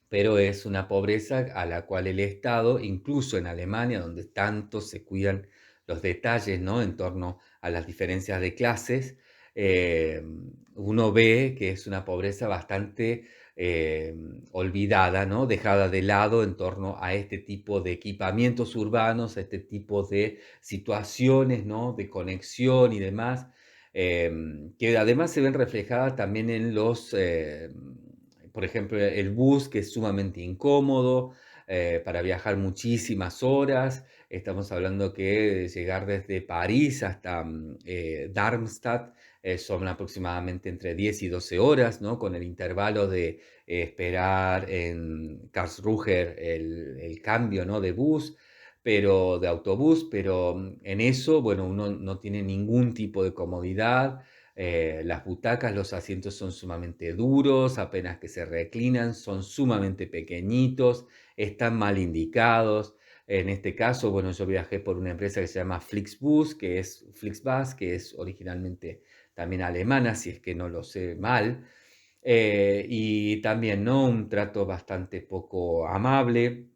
pero es una pobreza a la cual el Estado, incluso en Alemania, donde tanto se cuidan los detalles, ¿no? En torno a las diferencias de clases, eh, uno ve que es una pobreza bastante eh, olvidada, ¿no? Dejada de lado en torno a este tipo de equipamientos urbanos, a este tipo de situaciones, ¿no? De conexión y demás, que además se ven reflejadas también en por ejemplo, el bus, que es sumamente incómodo para viajar muchísimas horas. Estamos hablando que llegar desde París hasta Darmstadt son aproximadamente entre 10 y 12 horas, ¿no? Con el intervalo de esperar en Karlsruhe el cambio, ¿no? De bus, pero de autobús, pero en eso, bueno, uno no tiene ningún tipo de comodidad. Las butacas, los asientos son sumamente duros, apenas que se reclinan, son sumamente pequeñitos, están mal indicados. En este caso, bueno, yo viajé por una empresa que se llama Flixbus, que es originalmente también alemana, si es que no lo sé mal. Y también, ¿no? Un trato bastante poco amable,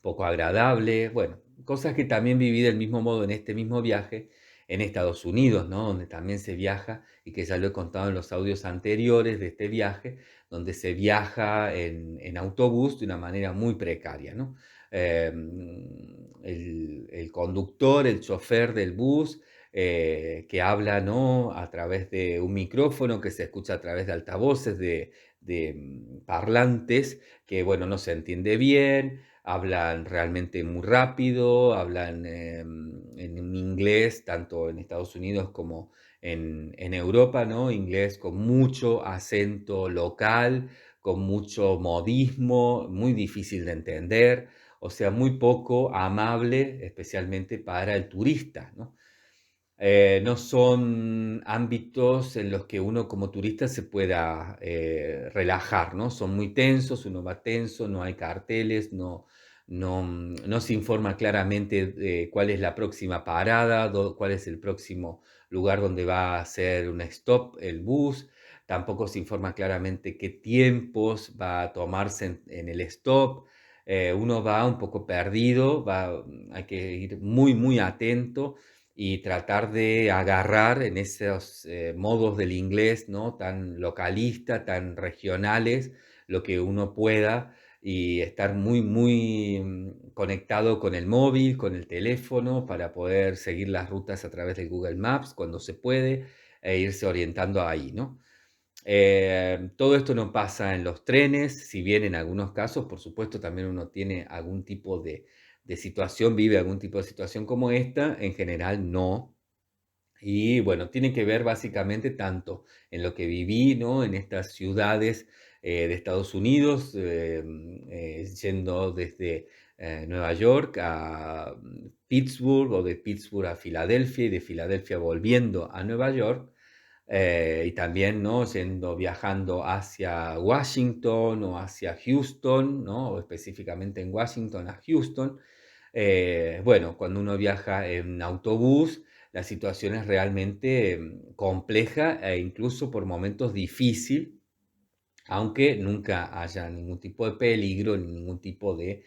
poco agradable, bueno, cosas que también viví del mismo modo en este mismo viaje en Estados Unidos, ¿no? Donde también se viaja y que ya lo he contado en los audios anteriores de este viaje, donde se viaja en autobús de una manera muy precaria, ¿no? El conductor, el chofer del bus, que habla, ¿no? A través de un micrófono que se escucha a través de altavoces, de parlantes, que, bueno, no se entiende bien, hablan realmente muy rápido, hablan en un inglés, tanto en Estados Unidos como en Europa, ¿no? Inglés con mucho acento local, con mucho modismo, muy difícil de entender, o sea, muy poco amable, especialmente para el turista, ¿no? No son ámbitos en los que uno como turista se pueda relajar, ¿no? Son muy tensos, uno va tenso, no hay carteles, no se informa claramente de cuál es la próxima parada, cuál es el próximo lugar donde va a hacer un stop el bus, tampoco se informa claramente qué tiempos va a tomarse en el stop. Uno va un poco perdido, hay que ir muy, muy atento y tratar de agarrar en esos modos del inglés, ¿no? Tan localista, tan regionales, lo que uno pueda. y estar muy conectado con el móvil, con el teléfono, para poder seguir las rutas a través de Google Maps cuando se puede, e irse orientando ahí, ¿no? Todo esto no pasa en los trenes, si bien en algunos casos, por supuesto, también uno tiene algún tipo de situación, vive algún tipo de situación como esta, en general no. Y bueno, tiene que ver básicamente tanto en lo que viví, ¿no? En estas ciudades de Estados Unidos, yendo desde Nueva York a Pittsburgh, o de Pittsburgh a Filadelfia, y de Filadelfia volviendo a Nueva York, y también, ¿no? Viajando hacia Washington o hacia Houston, ¿no? O específicamente en Washington a Houston. Bueno, cuando uno viaja en autobús, la situación es realmente compleja, e incluso por momentos difícil, aunque nunca haya ningún tipo de peligro ni ningún tipo de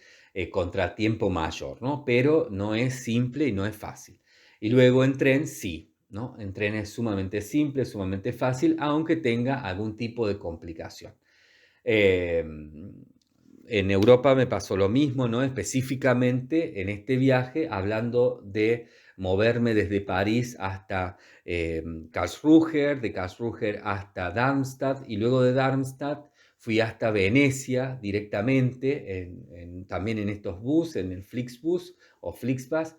contratiempo mayor, ¿no? Pero no es simple y no es fácil. Y luego en tren sí, ¿no? En tren es sumamente simple, sumamente fácil, aunque tenga algún tipo de complicación. Eh, en Europa me pasó lo mismo, ¿no? Específicamente en este viaje, hablando de moverme desde París hasta Karlsruhe, de Karlsruhe hasta Darmstadt, y luego de Darmstadt fui hasta Venecia directamente, también en estos bus, en el Flixbus o Flixbus,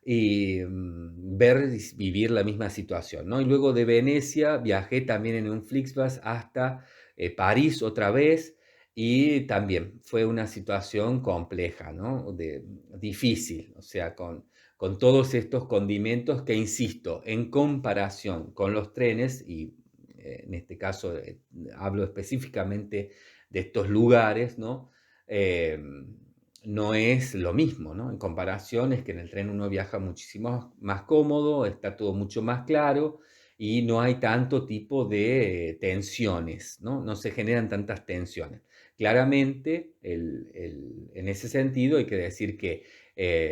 y ver y vivir la misma situación, ¿no? Y luego de Venecia viajé también en un Flixbus hasta París otra vez, y también fue una situación compleja, ¿no? Difícil, o sea, con todos estos condimentos que, insisto, en comparación con los trenes, y en este caso hablo específicamente de estos lugares, ¿no? Eh, no es lo mismo, ¿no? En comparación es que en el tren uno viaja muchísimo más cómodo, está todo mucho más claro, y no hay tanto tipo de tensiones, ¿no? No se generan tantas tensiones. Claramente, en ese sentido hay que decir que,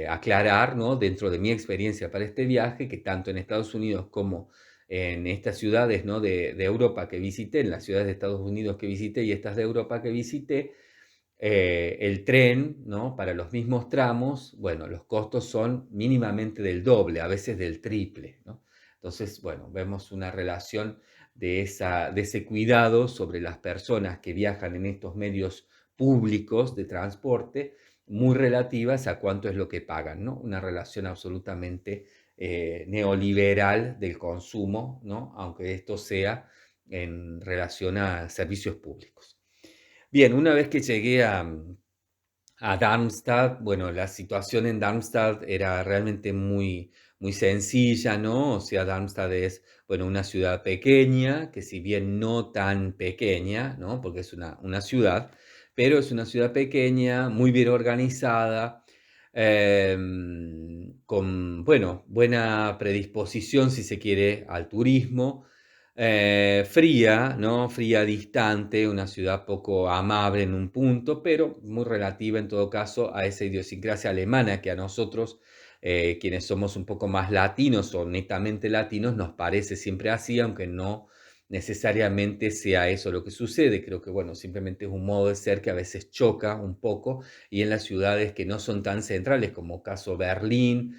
aclarar, ¿no? Dentro de mi experiencia para este viaje, que tanto en Estados Unidos como en estas ciudades, ¿no? de Europa que visité, en las ciudades de Estados Unidos que visité y estas de Europa que visité, el tren, ¿no? Para los mismos tramos, bueno, los costos son mínimamente del doble, a veces del triple, ¿no? Entonces, bueno, vemos una relación de ese cuidado sobre las personas que viajan en estos medios públicos de transporte, muy relativas a cuánto es lo que pagan, ¿no? Una relación absolutamente neoliberal del consumo, ¿no? Aunque esto sea en relación a servicios públicos. Bien, una vez que llegué a Darmstadt, bueno, la situación en Darmstadt era realmente muy sencilla, ¿no? O sea, Darmstadt es, bueno, una ciudad pequeña, que si bien no tan pequeña, ¿no? Porque es una ciudad, pero es una ciudad pequeña, muy bien organizada, con, bueno, buena predisposición, si se quiere, al turismo. Fría, ¿no? Fría, distante, una ciudad poco amable en un punto, pero muy relativa en todo caso a esa idiosincrasia alemana que a nosotros, quienes somos un poco más latinos o netamente latinos, nos parece siempre así, aunque no necesariamente sea eso lo que sucede. Creo que, bueno, simplemente es un modo de ser que a veces choca un poco, y en las ciudades que no son tan centrales, como caso Berlín,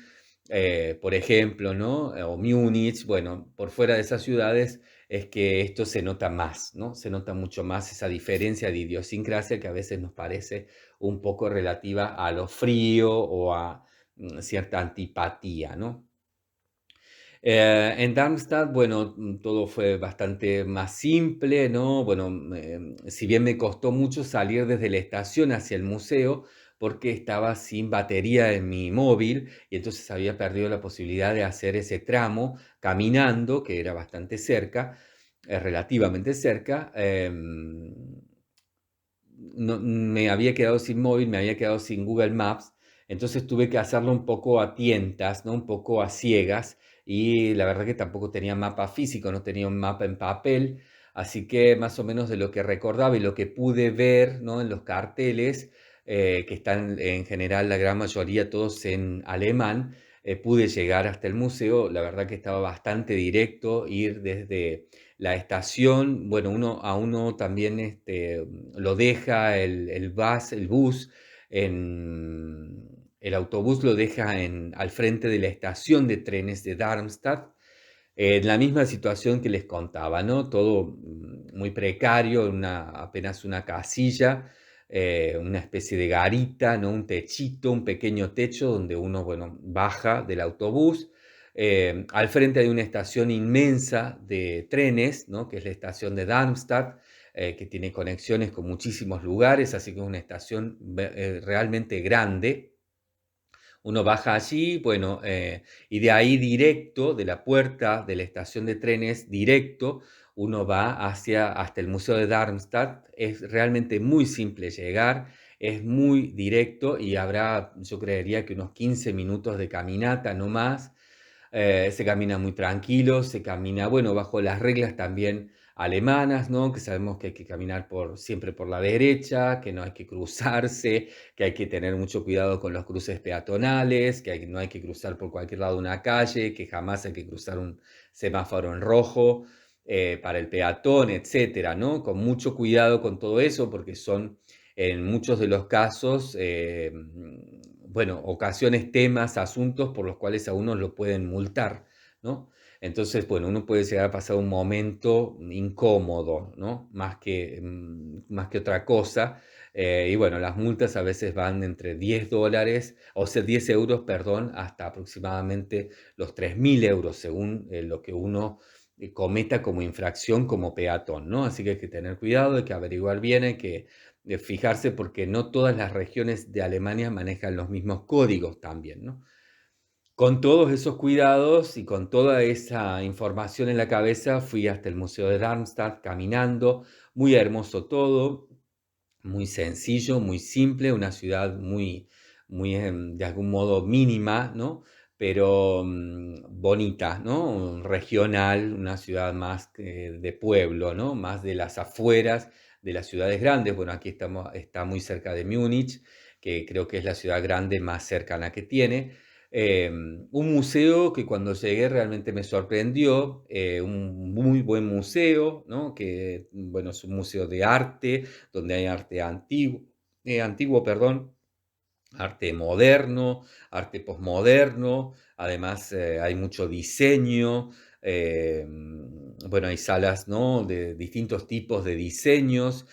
por ejemplo, ¿no? O Múnich, bueno, por fuera de esas ciudades es que esto se nota más, ¿no? Se nota mucho más esa diferencia de idiosincrasia que a veces nos parece un poco relativa a lo frío o a cierta antipatía, ¿no? En Darmstadt, bueno, todo fue bastante más simple, ¿no? Bueno, si bien me costó mucho salir desde la estación hacia el museo, porque estaba sin batería en mi móvil, y entonces había perdido la posibilidad de hacer ese tramo caminando, que era bastante cerca, relativamente cerca. Me había quedado sin móvil, me había quedado sin Google Maps, entonces tuve que hacerlo un poco a tientas, ¿no? Un poco a ciegas, y la verdad que tampoco tenía mapa físico, no tenía un mapa en papel, así que más o menos de lo que recordaba y lo que pude ver, ¿no? En los carteles, que están en general la gran mayoría todos en alemán, pude llegar hasta el museo. La verdad que estaba bastante directo ir desde la estación. Bueno, a uno también lo deja el bus, el autobús lo deja al frente de la estación de trenes de Darmstadt, en la misma situación que les contaba, ¿no? Todo muy precario, apenas una casilla, una especie de garita, ¿no? Un techito, un pequeño techo donde uno, bueno, baja del autobús. Al frente hay una estación inmensa de trenes, ¿no? Que es la estación de Darmstadt, que tiene conexiones con muchísimos lugares, así que es una estación realmente grande. Uno baja allí, bueno, y de ahí directo, de la puerta de la estación de trenes, directo, uno va hasta el Museo de Darmstadt. Es realmente muy simple llegar, es muy directo y habrá, yo creería que unos 15 minutos de caminata, no más. Se camina muy tranquilo, se camina, bueno, bajo las reglas también alemanas, ¿no? Que sabemos que hay que caminar siempre por la derecha, que no hay que cruzarse, que hay que tener mucho cuidado con los cruces peatonales, que no hay que cruzar por cualquier lado de una calle, que jamás hay que cruzar un semáforo en rojo para el peatón, etcétera, ¿no? Con mucho cuidado con todo eso, porque son en muchos de los casos, bueno, ocasiones, temas, asuntos por los cuales a uno lo pueden multar, ¿no? Entonces, bueno, uno puede llegar a pasar un momento incómodo, ¿no? Más que otra cosa. Y bueno, las multas a veces van entre $10, o sea, 10 euros, perdón, hasta aproximadamente los 3.000 euros, según lo que uno cometa como infracción como peatón, ¿no? Así que hay que tener cuidado, hay que averiguar bien, hay que fijarse porque no todas las regiones de Alemania manejan los mismos códigos también, ¿no? Con todos esos cuidados y con toda esa información en la cabeza, fui hasta el Museo de Darmstadt caminando, muy hermoso todo, muy sencillo, muy simple, una ciudad muy de algún modo mínima, ¿no? Pero bonita, ¿no? Regional, una ciudad más de pueblo, ¿no? Más de las afueras de las ciudades grandes. Bueno, está muy cerca de Múnich, que creo que es la ciudad grande más cercana que tiene. Un museo que cuando llegué realmente me sorprendió, un muy buen museo, ¿no? Que, bueno, es un museo de arte, donde hay arte antiguo, perdón, arte moderno, arte posmoderno, además hay mucho diseño, bueno, hay salas, ¿no? De distintos tipos de diseños,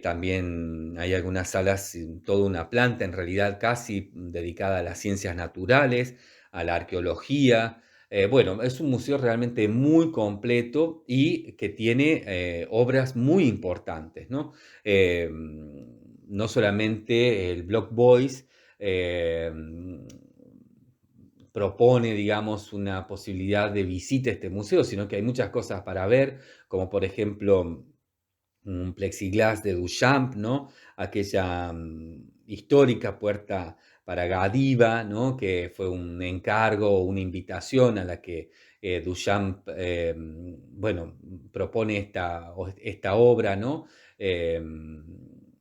también hay algunas salas, toda una planta en realidad casi dedicada a las ciencias naturales, a la arqueología. Bueno, es un museo realmente muy completo y que tiene obras muy importantes, ¿no? No solamente el Block Boys, eh, propone, digamos, una posibilidad de visita a este museo, sino que hay muchas cosas para ver, como por ejemplo un plexiglas de Duchamp, ¿no? Aquella histórica puerta para Gadiva, ¿no? Que fue un encargo, una invitación a la que Duchamp, bueno, propone esta obra, ¿no? Eh,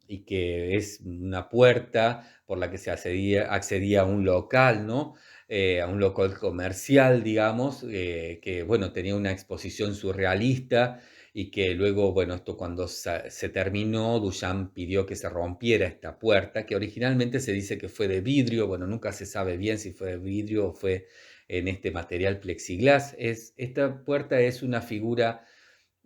y que es una puerta por la que se accedía a un local, ¿no? A un local comercial, digamos, que, bueno, tenía una exposición surrealista y que luego, bueno, esto cuando se terminó, Duchamp pidió que se rompiera esta puerta, que originalmente se dice que fue de vidrio, bueno, nunca se sabe bien si fue de vidrio o fue en este material plexiglas. Esta puerta es una figura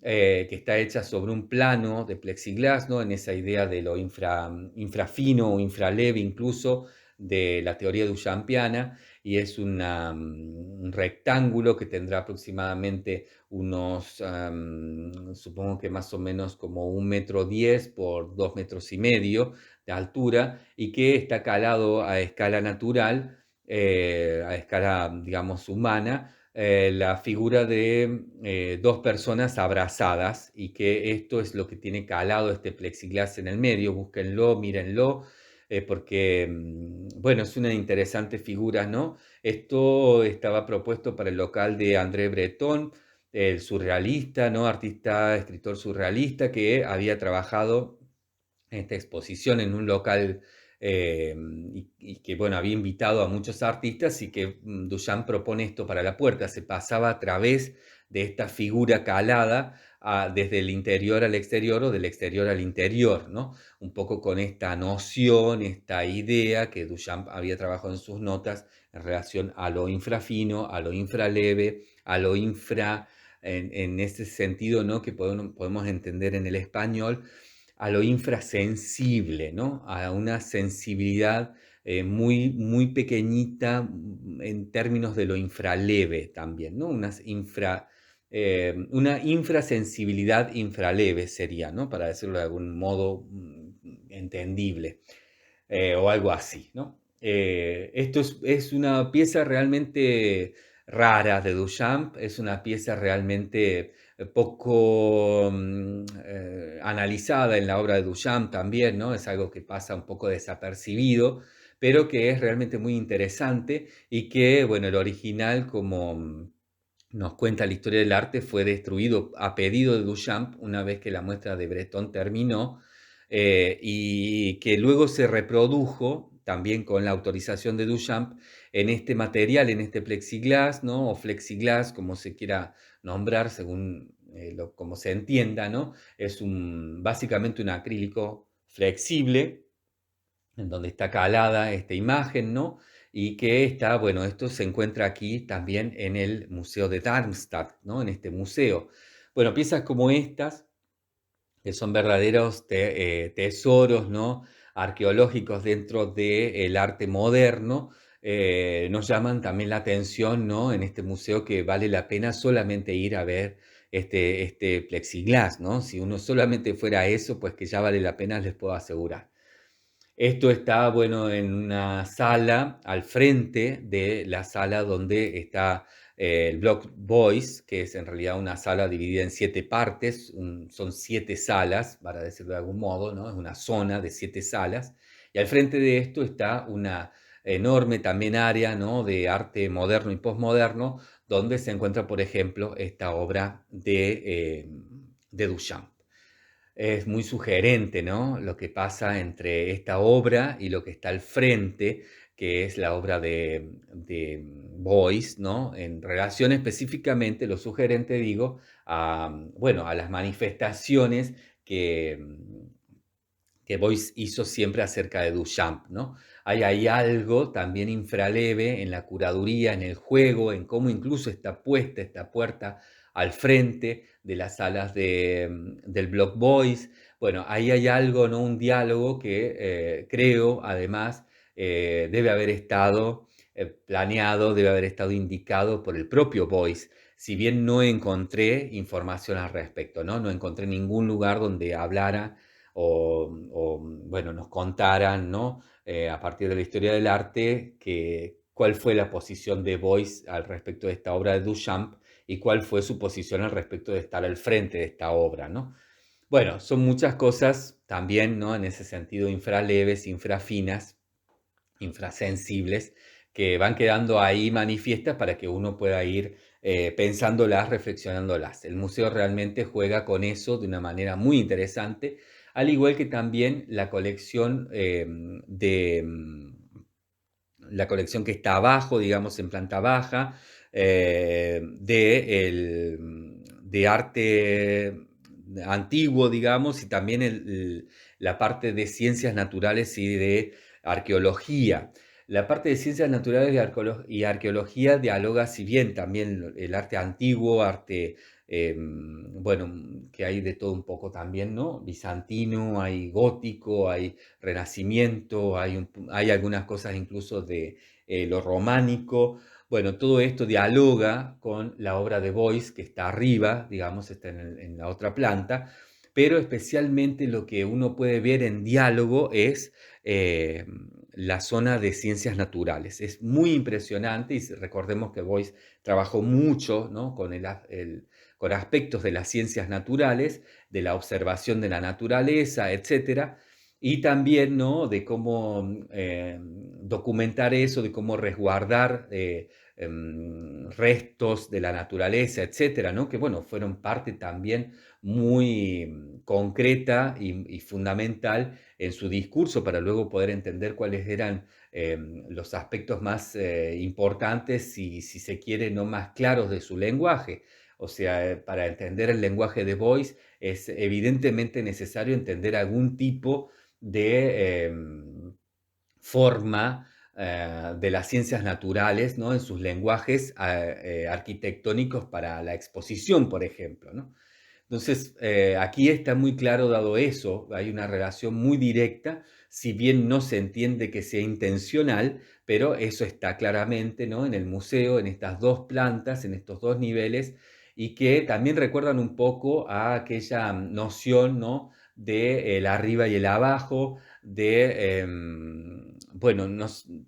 que está hecha sobre un plano de plexiglas, ¿no? En esa idea de lo infrafino o infraleve incluso de la teoría duchampiana, y es un rectángulo que tendrá aproximadamente supongo que más o menos como 1,10 m por 2,5 m de altura, y que está calado a escala natural, a escala, digamos, humana, la figura de dos personas abrazadas, y que esto es lo que tiene calado este plexiglas en el medio. Búsquenlo, mírenlo, porque, bueno, es una interesante figura, ¿no? Esto estaba propuesto para el local de André Breton, el surrealista, ¿no? Artista, escritor surrealista que había trabajado esta exposición en un local y que, bueno, había invitado a muchos artistas y que Duchamp propone esto para la puerta. Se pasaba a través de esta figura calada desde el interior al exterior o del exterior al interior, ¿no? Un poco con esta noción, esta idea que Duchamp había trabajado en sus notas en relación a lo infrafino, a lo infraleve, a lo infra, en ese sentido, ¿no? Que podemos entender en el español, a lo infrasensible, ¿no? A una sensibilidad muy, muy pequeñita en términos de lo infraleve también, ¿no? Una infrasensibilidad infraleve sería, ¿no? Para decirlo de algún modo entendible, o algo así, ¿no? Esto es una pieza realmente rara de Duchamp, es una pieza realmente poco analizada en la obra de Duchamp también, ¿no? Es algo que pasa un poco desapercibido, pero que es realmente muy interesante y que, bueno, el original, como nos cuenta la historia del arte, fue destruido a pedido de Duchamp una vez que la muestra de Breton terminó, y que luego se reprodujo también con la autorización de Duchamp en este material, en este plexiglas, ¿no? O flexiglas, como se quiera nombrar, según como se entienda, ¿no? Es básicamente un acrílico flexible en donde está calada esta imagen, ¿no? Y que está, bueno, esto se encuentra aquí también en el Museo de Darmstadt, ¿no? En este museo. Bueno, piezas como estas, que son verdaderos tesoros, ¿no? Arqueológicos dentro del arte moderno, nos llaman también la atención, ¿no? En este museo, que vale la pena solamente ir a ver este plexiglas, ¿no? Si uno solamente fuera a eso, pues que ya vale la pena, les puedo asegurar. Esto está, bueno, en una sala al frente de la sala donde está el Block Boys, que es en realidad una sala dividida en 7 partes, son 7 salas, para decirlo de algún modo, ¿no? Es una zona de 7 salas, y al frente de esto está una enorme también área, ¿no? De arte moderno y posmoderno, donde se encuentra, por ejemplo, esta obra de Duchamp. Es muy sugerente, ¿no? Lo que pasa entre esta obra y lo que está al frente, que es la obra de Beuys, ¿no? En relación específicamente, lo sugerente, digo, bueno, a las manifestaciones que Beuys hizo siempre acerca de Duchamp, ¿no? Hay algo también infraleve en la curaduría, en el juego, en cómo incluso está puesta esta puerta al frente de las salas del Block Boys. Bueno, ahí hay algo, ¿no? Un diálogo que creo, además, debe haber estado planeado, debe haber estado indicado por el propio Boys. Si bien no encontré información al respecto, ¿no? No encontré ningún lugar donde hablara bueno, nos contaran, ¿no? A partir de la historia del arte, cuál fue la posición de Beuys al respecto de esta obra de Duchamp y cuál fue su posición al respecto de estar al frente de esta obra, ¿no? Bueno, son muchas cosas también, ¿no? En ese sentido, infraleves, infrafinas, infrasensibles, que van quedando ahí manifiestas para que uno pueda ir pensándolas, reflexionándolas. El museo realmente juega con eso de una manera muy interesante, al igual que también la colección la colección que está abajo, digamos, en planta baja, de arte antiguo, digamos, y también la parte de ciencias naturales y de arqueología. La parte de ciencias naturales y arqueología dialoga, si bien también el arte antiguo, arte, bueno, que hay de todo un poco también, ¿no? Bizantino, hay gótico, hay renacimiento, hay algunas cosas incluso de lo románico. Bueno, todo esto dialoga con la obra de Beuys, que está arriba, digamos, está en la otra planta, pero especialmente lo que uno puede ver en diálogo es la zona de ciencias naturales. Es muy impresionante y recordemos que Beuys trabajó mucho, ¿no? Con aspectos de las ciencias naturales, de la observación de la naturaleza, etcétera, y también, ¿no? De cómo documentar eso, de cómo resguardar restos de la naturaleza, etcétera, ¿no? Que bueno, fueron parte también muy concreta y fundamental en su discurso para luego poder entender cuáles eran los aspectos más importantes, si se quiere, no más claros de su lenguaje. O sea, para entender el lenguaje de Boyce es evidentemente necesario entender algún tipo de forma de las ciencias naturales, ¿no? En sus lenguajes arquitectónicos para la exposición, por ejemplo, ¿no? Entonces, aquí está muy claro dado eso, hay una relación muy directa, si bien no se entiende que sea intencional, pero eso está claramente, ¿no? En el museo, en estas dos plantas, en estos dos niveles, y que también recuerdan un poco a aquella noción, ¿no? De el arriba y el abajo, de, bueno,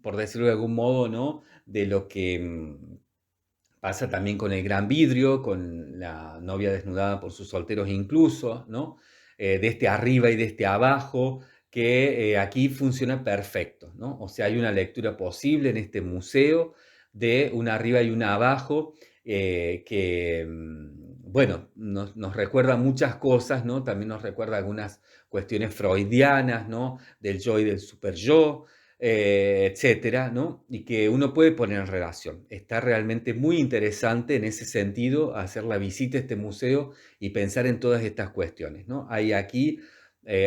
por decirlo de algún modo, ¿no? De lo que pasa también con el gran vidrio, con la novia desnudada por sus solteros incluso, ¿no? De este arriba y de este abajo, que aquí funciona perfecto, ¿no? O sea, hay una lectura posible en este museo de un arriba y un abajo que, bueno, nos recuerda muchas cosas, ¿no? También nos recuerda algunas cuestiones freudianas, ¿no? Del yo y del superyo, etcétera, ¿no? Y que uno puede poner en relación. Está realmente muy interesante en ese sentido hacer la visita a este museo y pensar en todas estas cuestiones, ¿no? Hay aquí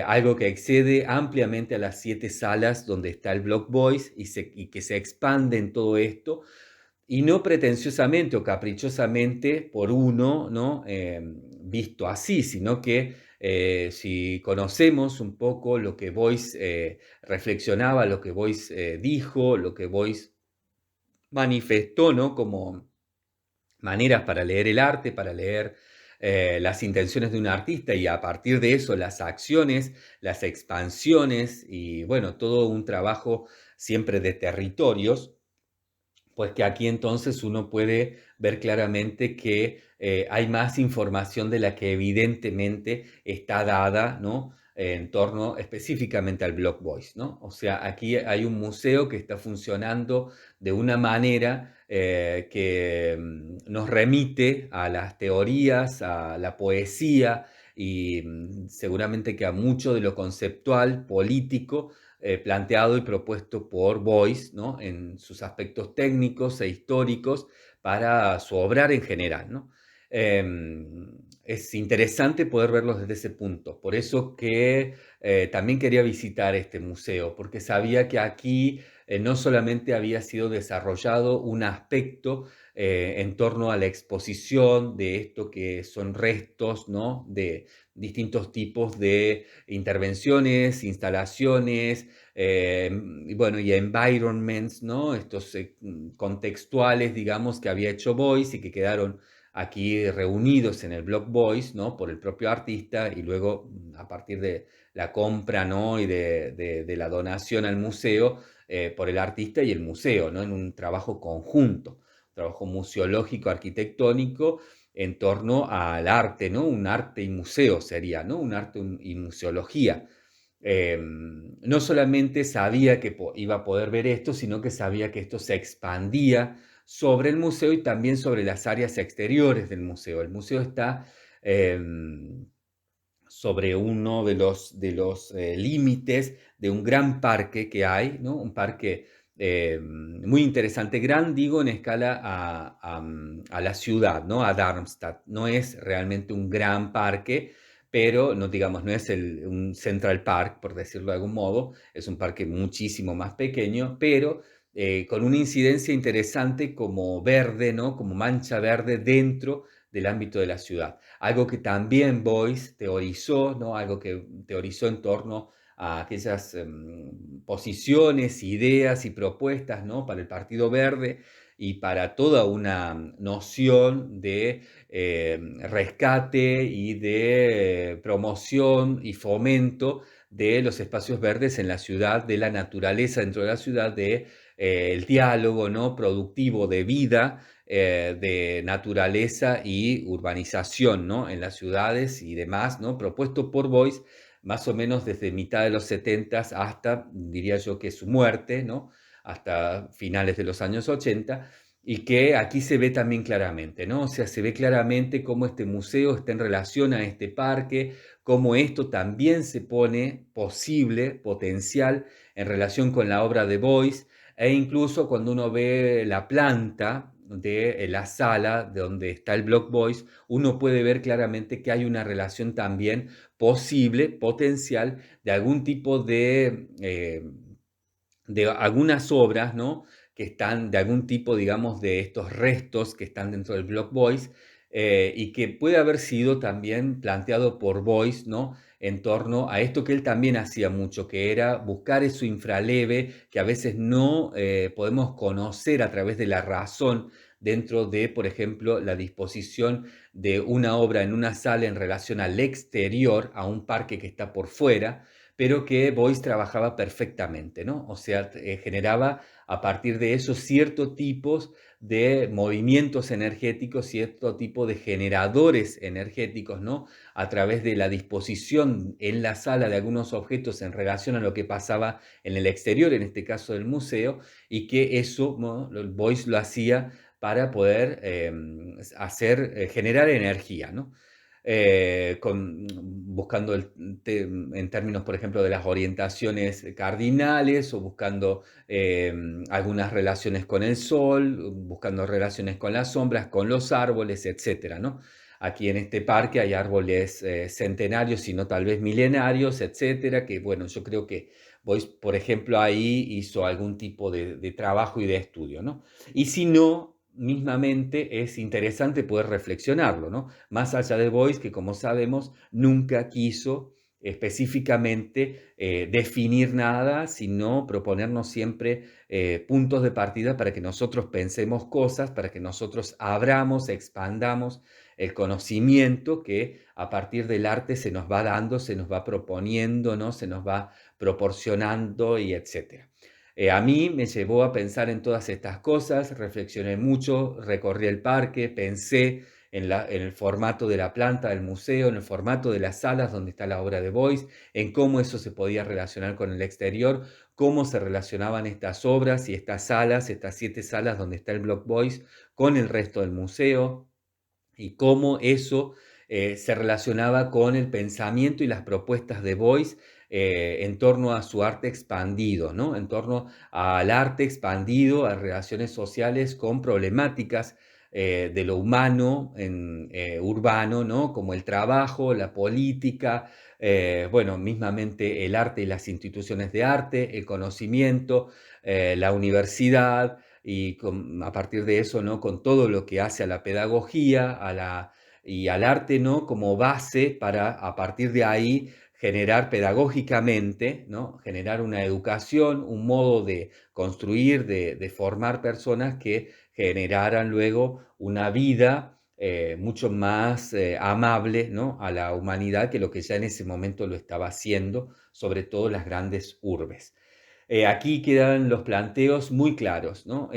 algo que excede ampliamente a las 7 salas donde está el Block Boys y que se expande en todo esto y no pretenciosamente o caprichosamente por uno, ¿no? Visto así, sino que si conocemos un poco lo que Boyce reflexionaba, lo que Boyce dijo, lo que Boyce manifestó, ¿no? Como maneras para leer el arte, para leer las intenciones de un artista y a partir de eso las acciones, las expansiones y bueno, todo un trabajo siempre de territorios, pues que aquí entonces uno puede ver claramente que hay más información de la que evidentemente está dada, ¿no? En torno específicamente al Block Boys, ¿no? O sea, aquí hay un museo que está funcionando de una manera que nos remite a las teorías, a la poesía y seguramente que a mucho de lo conceptual, político, planteado y propuesto por Boyce, ¿no? En sus aspectos técnicos e históricos para su obrar en general, ¿no? Es interesante poder verlos desde ese punto. Por eso que también quería visitar este museo, porque sabía que aquí no solamente había sido desarrollado un aspecto en torno a la exposición de esto que son restos, ¿no? De distintos tipos de intervenciones, instalaciones, y bueno, y environments, ¿no? Estos contextuales, digamos, que había hecho Boyce y que quedaron aquí reunidos en el Block Boyce, ¿no? Por el propio artista y luego a partir de la compra, ¿no? Y de la donación al museo por el artista y el museo, ¿no? En un trabajo conjunto, un trabajo museológico, arquitectónico en torno al arte, ¿no? Un arte y museo sería, ¿no? Un arte y museología. No solamente sabía que iba a poder ver esto, sino que sabía que esto se expandía sobre el museo y también sobre las áreas exteriores del museo. El museo está sobre uno de los límites de un gran parque que hay, ¿no? Un parque muy interesante, gran, digo, en escala a la ciudad, ¿no? A Darmstadt. No es realmente un gran parque, pero no, digamos, no es un Central Park, por decirlo de algún modo, es un parque muchísimo más pequeño, pero con una incidencia interesante como verde, ¿no? Como mancha verde dentro del ámbito de la ciudad. Algo que también Boyce teorizó, ¿no? Algo que teorizó en torno a aquellas posiciones, ideas y propuestas, ¿no? Para el Partido Verde y para toda una noción de rescate y de promoción y fomento de los espacios verdes en la ciudad, de la naturaleza dentro de la ciudad, de el diálogo, ¿no? Productivo de vida, de naturaleza y urbanización, ¿no? En las ciudades y demás, ¿no? Propuesto por Boyce más o menos desde mitad de los 70 hasta, diría yo que su muerte, ¿no? Hasta finales de los años 80, Y que aquí se ve también claramente, ¿no? O sea, se ve claramente cómo este museo está en relación a este parque, cómo esto también se pone posible, potencial, en relación con la obra de Boyce, e incluso cuando uno ve la planta de la sala de donde está el Block Boyce, uno puede ver claramente que hay una relación también posible, potencial, de algún tipo de algunas obras, ¿no? Que están de algún tipo, digamos, de estos restos que están dentro del Block Boys, y que puede haber sido también planteado por Boyce, ¿no? En torno a esto que él también hacía mucho, que era buscar eso infraleve que a veces no podemos conocer a través de la razón dentro de, por ejemplo, la disposición de una obra en una sala en relación al exterior, a un parque que está por fuera, pero que Boyce trabajaba perfectamente, ¿no? O sea, generaba a partir de eso ciertos tipos de movimientos energéticos, cierto tipo de generadores energéticos, ¿no? A través de la disposición en la sala de algunos objetos en relación a lo que pasaba en el exterior, en este caso del museo, y que eso, ¿no? Boyce lo hacía para poder generar energía, ¿no? Buscando en términos, por ejemplo, de las orientaciones cardinales o buscando algunas relaciones con el sol, buscando relaciones con las sombras, con los árboles, etcétera, ¿no? Aquí en este parque hay árboles centenarios, sino tal vez milenarios, etcétera, que bueno, yo creo que Boyce, por ejemplo, ahí hizo algún tipo de trabajo y de estudio, ¿no? Y si no, mismamente es interesante poder reflexionarlo, ¿no? Más allá de Boyce, que como sabemos, nunca quiso específicamente definir nada, sino proponernos siempre puntos de partida para que nosotros pensemos cosas, para que nosotros abramos, expandamos el conocimiento que a partir del arte se nos va dando, se nos va proponiendo, ¿no? Se nos va proporcionando y etcétera. A mí me llevó a pensar en todas estas cosas, reflexioné mucho, recorrí el parque, pensé en el formato de la planta del museo, en el formato de las salas donde está la obra de Boyce, en cómo eso se podía relacionar con el exterior, cómo se relacionaban estas obras y estas salas, estas 7 salas donde está el Block Boyce, con el resto del museo, y cómo eso se relacionaba con el pensamiento y las propuestas de Boyce en torno a su arte expandido, ¿no? En torno al arte expandido, a relaciones sociales con problemáticas de lo humano, urbano, ¿no? Como el trabajo, la política, bueno, mismamente el arte y las instituciones de arte, el conocimiento, la universidad, y a partir de eso, ¿no? Con todo lo que hace a la pedagogía y al arte, ¿no? Como base para, a partir de ahí, generar pedagógicamente, ¿no? Generar una educación, un modo de construir, de formar personas que generaran luego una vida mucho más amable, ¿no? A la humanidad que lo que ya en ese momento lo estaba haciendo, sobre todo las grandes urbes. Aquí quedan los planteos muy claros, ¿no?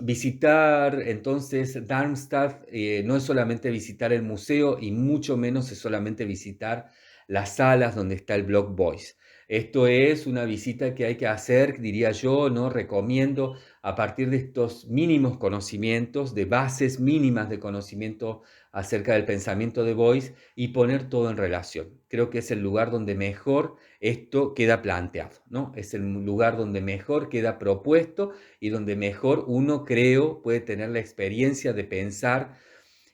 Visitar entonces Darmstadt no es solamente visitar el museo y mucho menos es solamente visitar las salas donde está el Block Boys. Esto es una visita que hay que hacer, diría yo, ¿no? Recomiendo a partir de estos mínimos conocimientos, de bases mínimas de conocimiento acerca del pensamiento de Boyce y poner todo en relación. Creo que es el lugar donde mejor esto queda planteado, ¿no? Es el lugar donde mejor queda propuesto y donde mejor uno, creo, puede tener la experiencia de pensar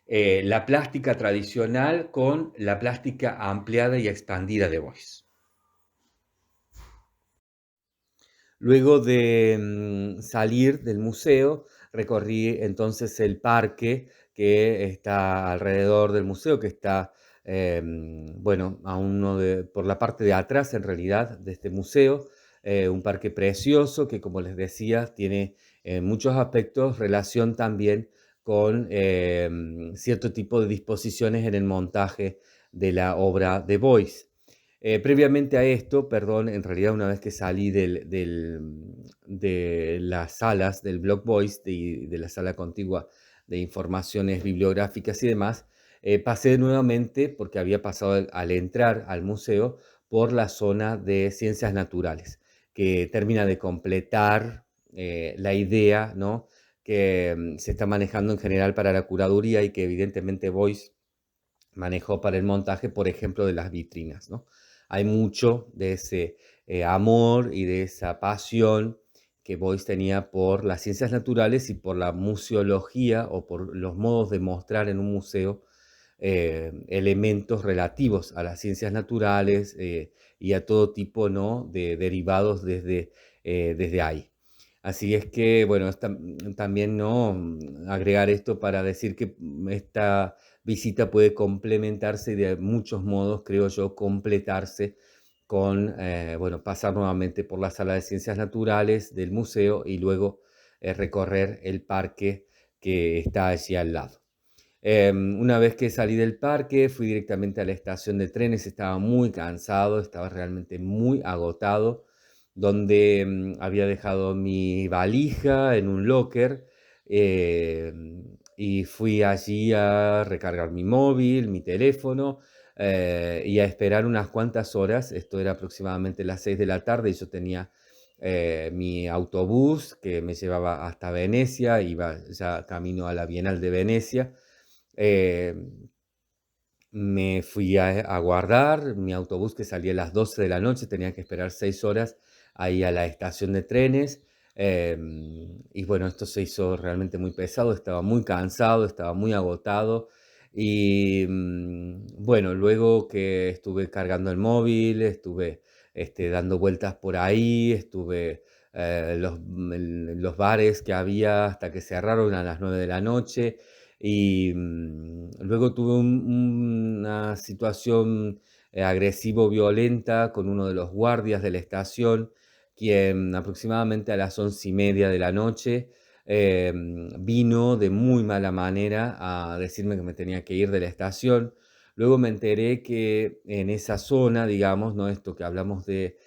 la plástica tradicional con la plástica ampliada y expandida de Boyce. Luego de salir del museo, recorrí entonces el parque que está alrededor del museo, que está, bueno, por la parte de atrás en realidad de este museo, un parque precioso que, como les decía, tiene en muchos aspectos relación también con cierto tipo de disposiciones en el montaje de la obra de Boyce. Previamente a esto, perdón, en realidad una vez que salí de las salas del Block Voice, de la sala contigua de informaciones bibliográficas y demás, pasé nuevamente, porque había pasado al entrar al museo, por la zona de ciencias naturales, que termina de completar la idea, ¿no? que se está manejando en general para la curaduría y que evidentemente Voice manejó para el montaje, por ejemplo, de las vitrinas, ¿no? Hay mucho de ese amor y de esa pasión que Boyce tenía por las ciencias naturales y por la museología o por los modos de mostrar en un museo elementos relativos a las ciencias naturales y a todo tipo, ¿no?, de derivados desde ahí. Así es que, bueno, también, ¿no?, agregar esto para decir que esta visita puede complementarse de muchos modos, creo yo, completarse con, bueno, pasar nuevamente por la sala de ciencias naturales del museo y luego recorrer el parque que está allí al lado. Una vez que salí del parque, fui directamente a la estación de trenes, estaba muy cansado, estaba realmente muy agotado, donde había dejado mi valija en un locker y fui allí a recargar mi móvil, mi teléfono y a esperar unas cuantas horas. Esto era aproximadamente las 6 de la tarde y yo tenía mi autobús que me llevaba hasta Venecia, iba ya camino a la Bienal de Venecia. Eh, Me fui a guardar mi autobús que salía a las 12 de la noche, tenía que esperar 6 horas ahí a la estación de trenes. Y bueno, esto se hizo realmente muy pesado, estaba muy cansado, estaba muy agotado. Y bueno, luego que estuve cargando el móvil, estuve dando vueltas por ahí, estuve los bares que había hasta que cerraron a las 9 de la noche. Y luego tuve una situación agresivo-violenta con uno de los guardias de la estación, quien aproximadamente a las 11:30 de la noche vino de muy mala manera a decirme que me tenía que ir de la estación. Luego me enteré que en esa zona, digamos, ¿no? Esto que hablamos de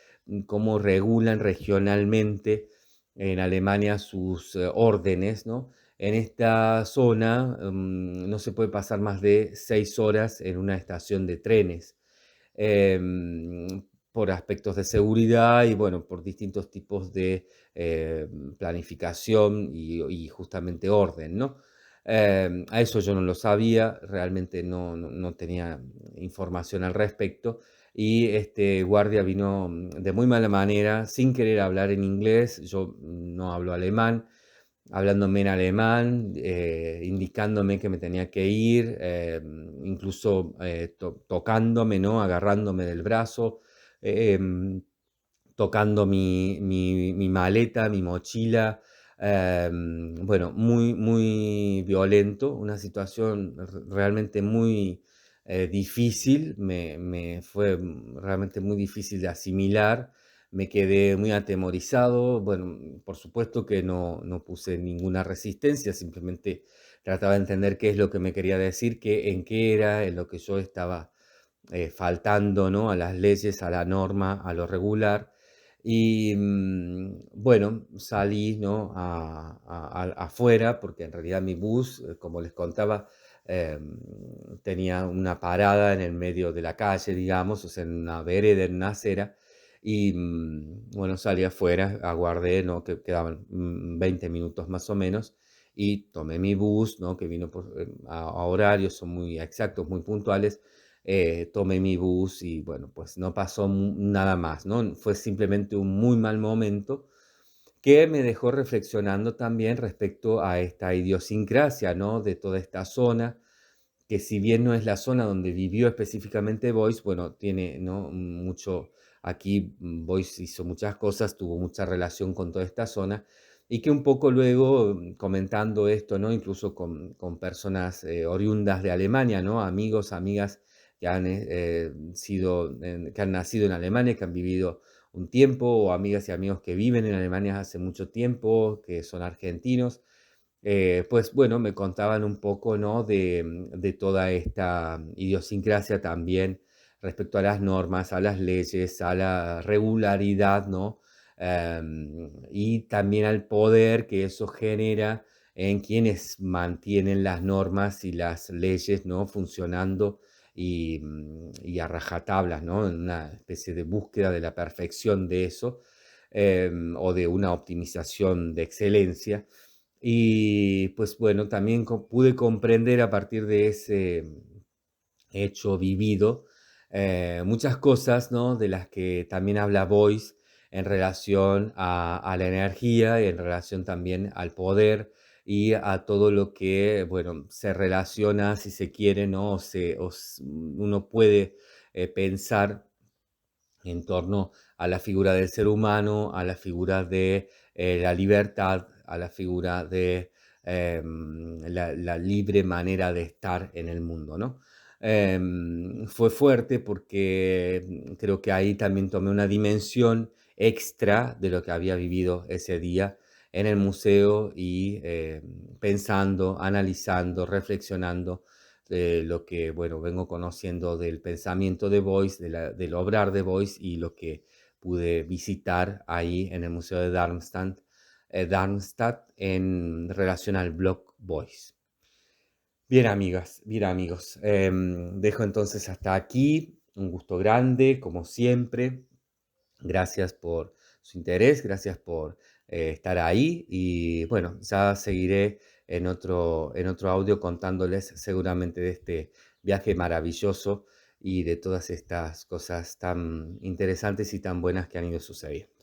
cómo regulan regionalmente en Alemania sus órdenes, ¿no? En esta zona no se puede pasar más de 6 horas en una estación de trenes, por aspectos de seguridad y bueno, por distintos tipos de planificación y justamente orden, ¿no? A eso yo no lo sabía, realmente no tenía información al respecto y este guardia vino de muy mala manera, sin querer hablar en inglés, yo no hablo alemán, hablándome en alemán, indicándome que me tenía que ir, incluso tocándome, ¿no? Agarrándome del brazo, em, tocando mi maleta, mi mochila. Bueno, muy violento, una situación realmente muy difícil, me fue realmente muy difícil de asimilar, me quedé muy atemorizado, bueno, por supuesto que no puse ninguna resistencia, simplemente trataba de entender qué es lo que me quería decir, en qué era, en lo que yo estaba faltando, ¿no?, a las leyes, a la norma, a lo regular. Y bueno, salí, ¿no?, afuera, porque en realidad mi bus, como les contaba, tenía una parada en el medio de la calle, digamos, o sea, en una vereda, en una acera. Y bueno, salí afuera, aguardé, ¿no?, que quedaban 20 minutos más o menos, y tomé mi bus, ¿no?, que vino a horarios, son muy exactos, muy puntuales. Tomé mi bus y bueno, pues no pasó nada más, ¿no? Fue simplemente un muy mal momento que me dejó reflexionando también respecto a esta idiosincrasia, ¿no?, de toda esta zona, que si bien no es la zona donde vivió específicamente Boyce, bueno, tiene, ¿no?, mucho, aquí Boyce hizo muchas cosas, tuvo mucha relación con toda esta zona, y que un poco luego, comentando esto, ¿no?, incluso con personas oriundas de Alemania, ¿no?, amigos, amigas que que han nacido en Alemania, que han vivido un tiempo, o amigas y amigos que viven en Alemania hace mucho tiempo, que son argentinos, pues bueno, me contaban un poco, ¿no?, de toda esta idiosincrasia también respecto a las normas, a las leyes, a la regularidad, ¿no? Y también al poder que eso genera en quienes mantienen las normas y las leyes, ¿no?, funcionando y a rajatablas, ¿no?, en una especie de búsqueda de la perfección de eso, o de una optimización de excelencia. Y pues bueno, también pude comprender a partir de ese hecho vivido muchas cosas, ¿no? De las que también habla Boyce en relación a la energía y en relación también al poder y a todo lo que, bueno, se relaciona, si se quiere, ¿no? Uno puede pensar en torno a la figura del ser humano, a la figura de la libertad, a la figura de la libre manera de estar en el mundo, ¿no? Fue fuerte porque creo que ahí también tomé una dimensión extra de lo que había vivido ese día en el museo y pensando, analizando, reflexionando de lo que, bueno, vengo conociendo del pensamiento de Boyce, del obrar de Boyce y lo que pude visitar ahí en el Museo de Darmstadt en relación al blog Boyce. Bien, amigas, bien, amigos, dejo entonces hasta aquí. Un gusto grande, como siempre. Gracias por su interés, gracias por estar ahí y bueno, ya seguiré en otro audio contándoles seguramente de este viaje maravilloso y de todas estas cosas tan interesantes y tan buenas que han ido sucediendo.